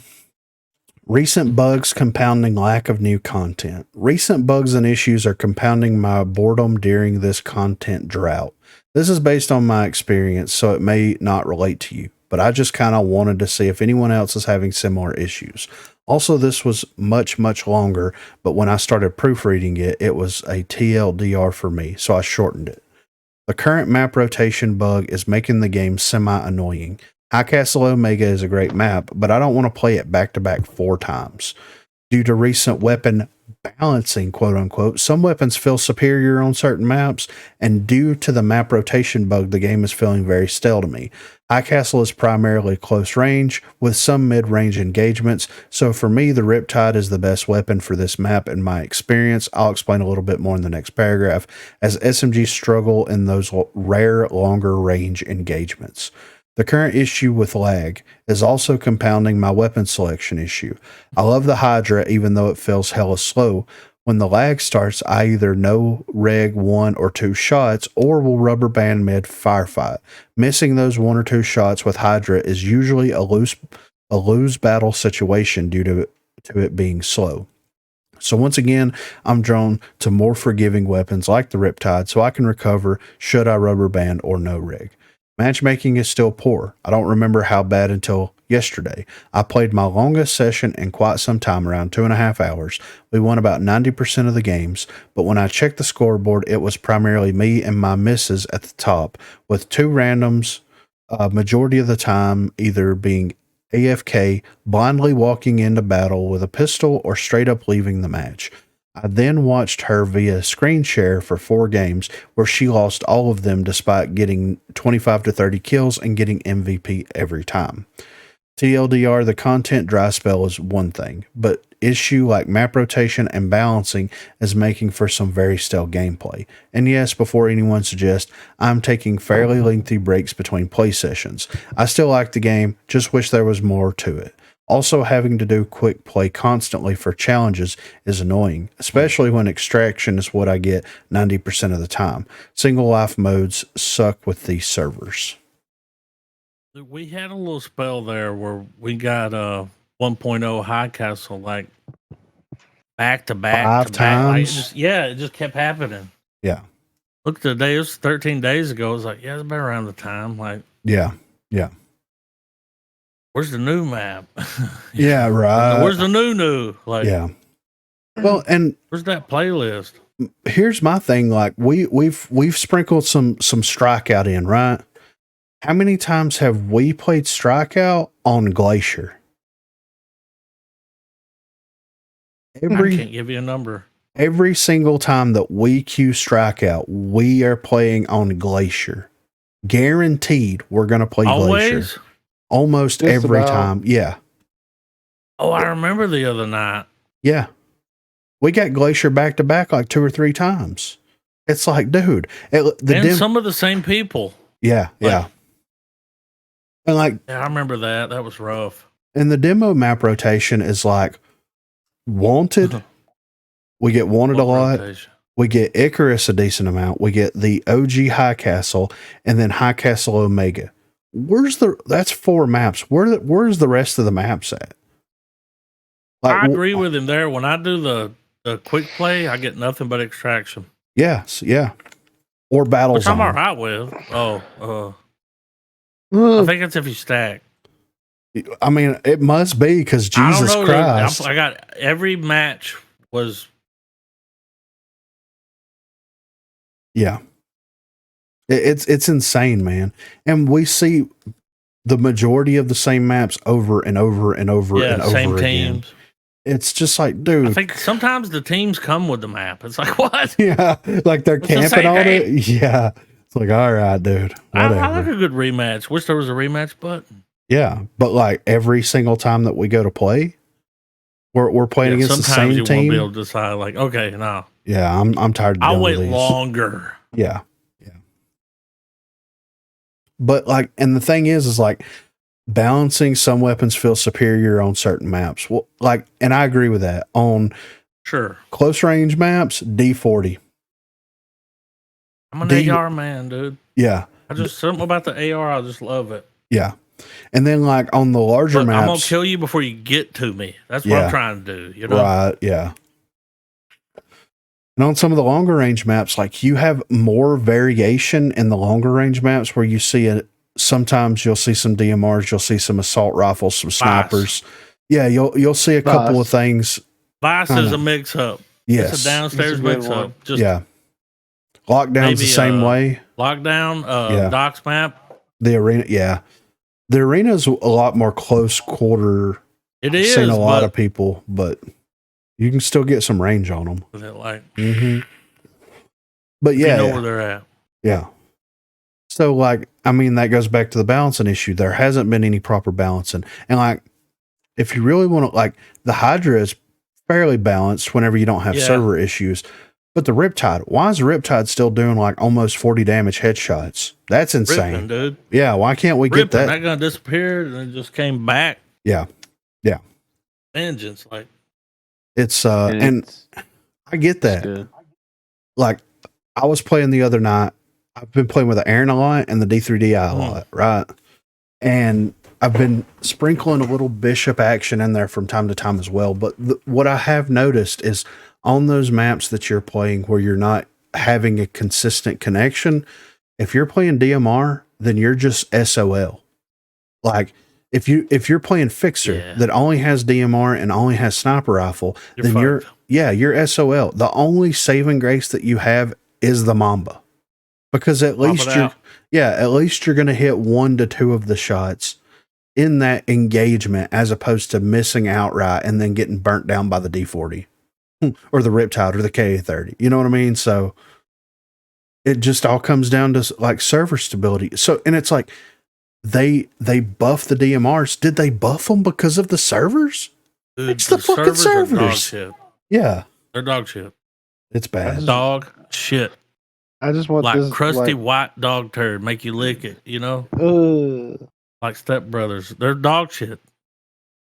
Recent bugs compounding lack of new content. Recent bugs and issues are compounding my boredom during this content drought. This is based on my experience, so it may not relate to you, but I just kind of wanted to see if anyone else is having similar issues. Also, this was much, much longer, but when I started proofreading it, it was a TLDR for me, so I shortened it. The current map rotation bug is making the game semi-annoying. High Castle Omega is a great map, but I don't want to play it back-to-back 4 times. Due to recent weapon balancing, quote-unquote, some weapons feel superior on certain maps, and due to the map rotation bug, the game is feeling very stale to me. High Castle is primarily close range, with some mid-range engagements, so for me, the Riptide is the best weapon for this map in my experience. I'll explain a little bit more in the next paragraph, as SMGs struggle in those rare, longer range engagements. The current issue with lag is also compounding my weapon selection issue. I love the Hydra even though it feels hella slow. When the lag starts, I either no reg 1 or 2 shots or will rubber band mid firefight. Missing those 1 or 2 shots with Hydra is usually a lose battle situation due to it being slow. So once again, I'm drawn to more forgiving weapons like the Riptide so I can recover should I rubber band or no rig. Matchmaking is still poor. I don't remember how bad until yesterday. I played my longest session in quite some time, around 2.5 hours. We won about 90% of the games, but when I checked the scoreboard, it was primarily me and my misses at the top, with 2 randoms, majority of the time either being AFK, blindly walking into battle with a pistol, or straight up leaving the match. I then watched her via screen share for 4 games where she lost all of them despite getting 25 to 30 kills and getting MVP every time. TLDR, the content dry spell is one thing, but issue like map rotation and balancing is making for some very stale gameplay. And yes, before anyone suggests, I'm taking fairly lengthy breaks between play sessions. I still like the game, just wish there was more to it. Also, having to do quick play constantly for challenges is annoying, especially when extraction is what I get 90% of the time. Single life modes suck with these servers. We had a little spell there where we got 1.0 High Castle like back to back 5 to back. Like times? it just kept happening. Yeah. Look, the day it was 13 days ago. It was like, yeah, it's been around the time. Like, Yeah. where's the new map? Yeah, right. Where's the new? Like, Yeah. Well, and where's that playlist? here's my thing. Like we've sprinkled some strikeout in, right? How many times have we played strikeout on Glacier? I can't give you a number. Every single time that we queue strikeout, we are playing on Glacier. Guaranteed we're going to play Always? Glacier. Almost Just every about. time. Yeah. Oh, I remember the other night. Yeah. We got Glacier back to back like 2 or 3 times. It's like, dude. Some of the same people. Yeah. Yeah. And like, Yeah, I remember that. That was rough. and the demo map rotation is like Wanted. We get Wanted a lot. Rotation. We get Icarus a decent amount. We get the OG High Castle and then High Castle Omega. That's 4 maps. Where's the rest of the maps at? Like, I agree with him there. When I do the quick play, I get nothing but extraction. Yes, yeah. Or battle Which I'm zone. all right with. I Ugh. think it's if you stack. I mean, it must be because Jesus I don't know. Christ. I got every match was. Yeah. It's insane, man. And we see the majority of the same maps over and over and over and over same again. teams. It's just like, dude. I think sometimes the teams come with the map. It's like, what? Yeah, like they're It's the camping same on game. it. Yeah. It's like, all right, dude. I Whatever. like a good rematch. Wish there was a rematch button. Yeah. But like every single time that we go to play, we're playing against the sometimes same you team. won't be able to decide, like, okay, no. Yeah, I'm tired of I'll dealing wait with these. longer. Yeah. But like, and the thing is like balancing some weapons feel superior on certain maps. Well, like, and I agree with that. On Sure. close range maps, D40. I'm an AR man, dude. Yeah. Something about the AR, I just love it. Yeah. And then like on the larger But maps, I'm gonna kill you before you get to me. That's what Yeah. I'm trying to do. You know, right? Yeah. And on some of the longer range maps, like you have more variation in the longer range maps where you see it. Sometimes you'll see some DMRs, you'll see some assault rifles, some snipers. Yeah, you'll see a couple of things. Vice is a mix up. Yes. It's a downstairs It's a good mix one. up. Just Yeah. Lockdown's the maybe, same way. lockdown, Yeah. Doc's map. The arena, yeah. The arena's a lot more close quarter. It I've is seen a lot but of people, but you can still get some range on them. with it, like, But if yeah, you know where they're at. yeah. So like, I mean, that goes back to the balancing issue. There hasn't been any proper balancing. And like, if you really want to, like, the Hydra is fairly balanced whenever you don't have Yeah. server issues. But the Riptide, why is the Riptide still doing like almost 40 damage headshots? That's insane. Ripping, dude. Yeah, why can't we get Ripping. that? That gun disappeared and it just came back. Yeah. Vengeance. Like, It's and It's I get that. good. Like, I was playing the other night. I've been playing with the Aaron a lot and the D3DI a lot, right? And I've been sprinkling a little bishop action in there from time to time as well. But what I have noticed is on those maps that you're playing where you're not having a consistent connection, if you're playing DMR, then you're just SOL. Like, if you're playing Fixer Yeah. that only has DMR and only has sniper rifle, You're then you're fucked. you're SOL. The only saving grace that you have is the Mamba, because at Pop least it you're out. at least you're going to hit 1 to 2 of the shots in that engagement, as opposed to missing outright and then getting burnt down by the D40 or the Riptide or the KA-30. You know what I mean? So it just all comes down to like server stability. So, and it's like they buff the DMRs. Did they buff them because of the servers? dude, It's the fucking are dog servers. shit. Yeah, They're dog shit. it's bad. Dog shit. I just want Like this crusty white dog turd. Make you lick it, you know? Ugh. Like stepbrothers. They're dog shit.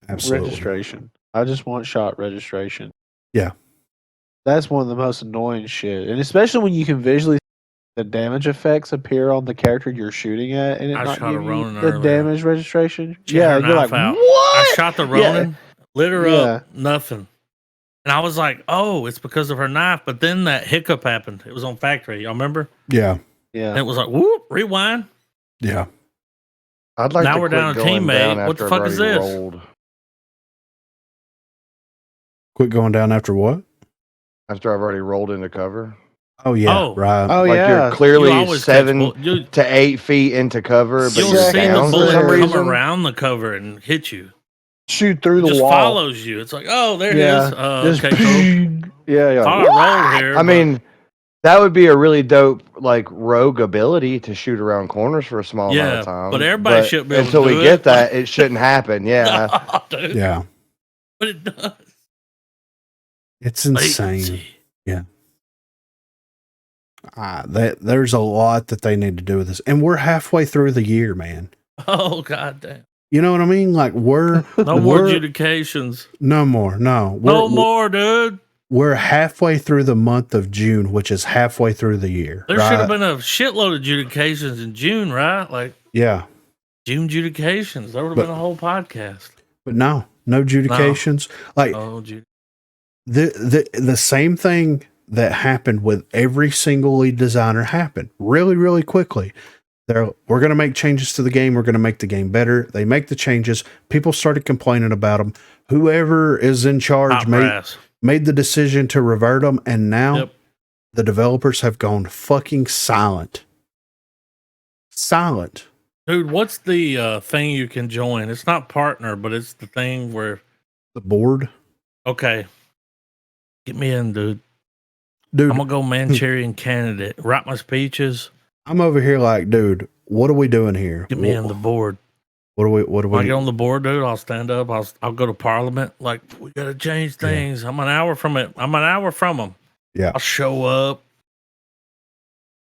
Absolutely. registration. I just want shot registration. Yeah. That's one of the most annoying shit. And especially when you can visually see the damage effects appear on the character you're shooting at and it I not shot a give you Ronin the earlier. damage registration. She had Yeah, her you're like, knife out. what? I shot the Ronin, lit her Yeah. up, nothing. And I was like, oh, it's because of her knife. But then that hiccup happened. It was on factory. Y'all remember? Yeah. Yeah. And it was like, whoop, rewind. Yeah. I'd like Now to we're quit down a going teammate. down What the after fuck I've is already this? rolled. Quit going down after what? After I've already rolled into cover. Oh yeah. Oh. Right. Oh, Like yeah. you're clearly You always 7 catch bull- to 8 feet into cover, but You'll you're see the down for bullet some come reason. around the cover and hit you. Shoot through It the just wall. follows you. It's like, oh, there it is. Just Okay, cool. Yeah, you're Thought like, I rolled here. I mean, that would be a really dope like rogue ability to shoot around corners for a small amount Yeah, of time. but everybody should be able until to we do get it. that, it shouldn't happen. Yeah. No, dude. Yeah. But it does. It's insane. Latency. There's a lot that they need to do with this, and we're halfway through the year, man. Oh, god damn. You know what I mean? Like No more adjudications. No more. No. No more, dude. We're halfway through the month of June, which is halfway through the year. There right? should have been a shitload of adjudications in June, right? Like Yeah. June adjudications. That would have But- been a whole podcast. But no adjudications. Like Oh, the same thing that happened with every single lead designer happened really, really quickly. We're going to make changes to the game. We're going to make the game better. They make the changes. People started complaining about them. Whoever is in charge made the decision to revert them. And now the developers have gone fucking silent. Silent. Dude, what's the thing you can join? It's not partner, but it's the thing where The board. okay. Get me in, dude. Dude, I'm gonna go Manchurian candidate. Write my speeches. I'm over here like, dude, what are we doing here? Get me on the board. What do we When I get on the board, dude, I'll stand up. I'll go to Parliament. Like, we gotta change things. I'm an hour from it. I'm an hour from them. Yeah. I'll show up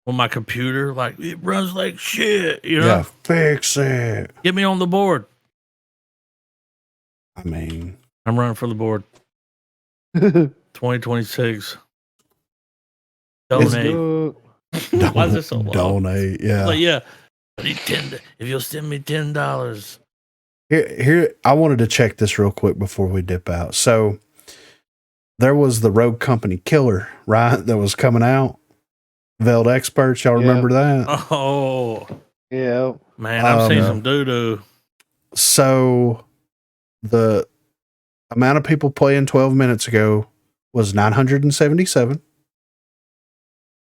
on my computer. Like, it runs like shit. You know? Yeah, fix it. Get me on the board. I mean, I'm running for the board. 2026. Donate. Why is this so long? Donate, yeah. Like, yeah. I need $10. If you'll send me $10. Here, I wanted to check this real quick before we dip out. So there was the Rogue Company killer, right? That was coming out. Veiled Experts, y'all remember that? Oh, Yeah. man, I've seen some doo-doo. So the amount of people playing 12 minutes ago was 977.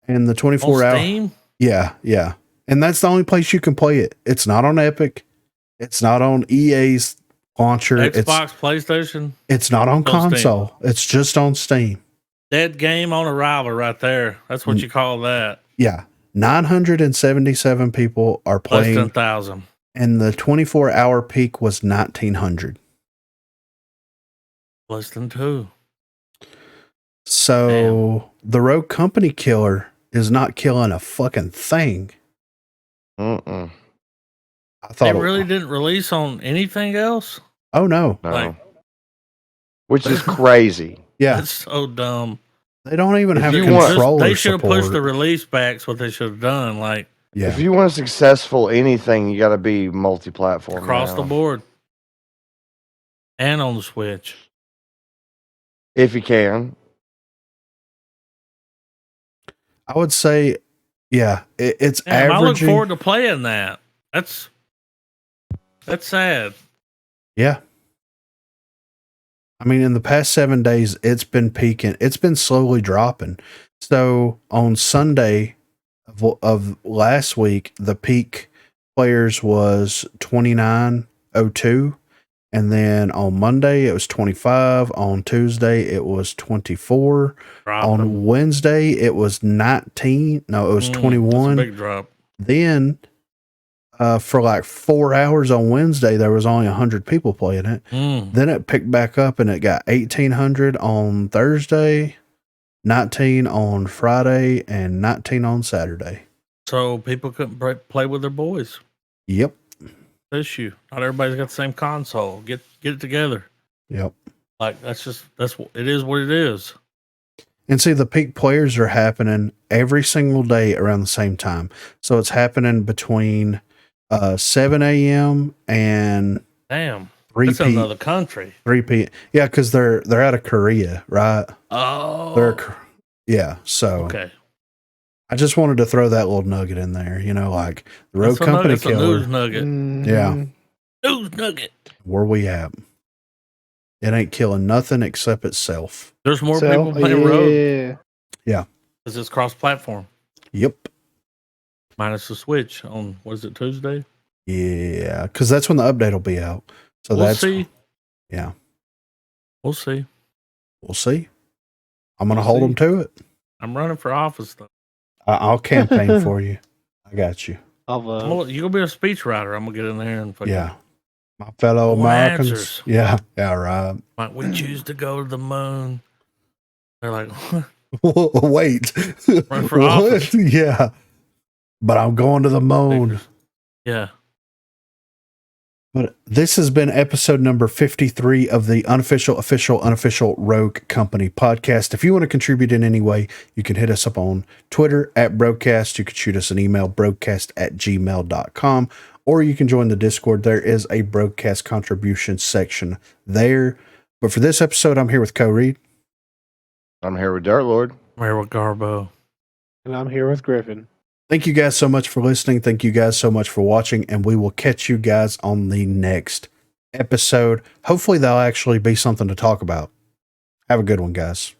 And the 24 hour. Steam? Yeah. And that's the only place you can play it. It's not on Epic. It's not on EA's launcher. Xbox, PlayStation. It's not on On console. It's just on Steam. Dead game on arrival right there. That's what you call that. Yeah. 977 people are Less playing. than 1,000. And the 24-hour peak was 1,900. Less than 2. So the Rogue Company killer is not killing a fucking thing. Mm-mm. I thought They really didn't release on anything else? Oh no. No. Like- Which is crazy. Yeah. That's so dumb. They don't even If have you want- controller They should have pushed the support. release back. What they should have done, like Yeah. If you want a successful anything, you got to be multi-platform across now. the board and on the Switch. If you can. I would say, yeah, it's Damn, I look averaging. forward to playing that. That's sad. Yeah. I mean, in the past 7 days, it's been peaking. It's been slowly dropping. So on Sunday of last week, the peak players was 2902. And then on Monday, it was 25. On Tuesday, it was 24. Dropping. On Wednesday, it was 19. No, it was That's a 21. big drop. Then for like 4 hours on Wednesday, there was only 100 people playing it. Then it picked back up and it got 1,800 on Thursday, 19 on Friday, and 19 on Saturday. So people couldn't play with their boys. Yep. Issue. Not everybody's got the same console. Get Get it together. Yep. Like it is what it is. And see, the peak players are happening every single day around the same time. So it's happening between 7 a.m. and Damn. 3 That's p.m. another country. 3 p.m. Yeah, because they're out of Korea, right? Oh. Yeah. So Okay. I just wanted to throw that little nugget in there. You know, like the Rogue Company That's a killer. news nugget. Yeah. News nugget. Where we at? It ain't killing nothing except itself. There's more people playing Rogue. Yeah. Because it's cross-platform. Yep. Minus the Switch on, what is it, Tuesday? Yeah, because that's when the update will be out. So We'll that's see. Yeah. We'll see. We'll see. I'm gonna We'll hold see. them to it. I'm running for office, though. I'll campaign for you. I got you. You're going to be a speechwriter. I'm going to get in there and fucking. Yeah. My fellow I want Americans. answers. Yeah. Yeah. Right. Like, we choose to go to the moon. They're like, Wait. Run for office. Yeah. But I'm going to the moon. Yeah. But this has been episode number 53 of the unofficial Rogue Company podcast. If you want to contribute in any way, you can hit us up on Twitter at BROGUECAST. You can shoot us an email, broguecast@gmail.com, or you can join the Discord. There is a BROGUECAST contribution section there. But for this episode, I'm here with Co Reed. I'm here with Dirt Lord. I'm here with Garbo. And I'm here with Griffin. Thank you guys so much for listening. Thank you guys so much for watching, and we will catch you guys on the next episode. Hopefully, there'll actually be something to talk about. Have a good one, guys.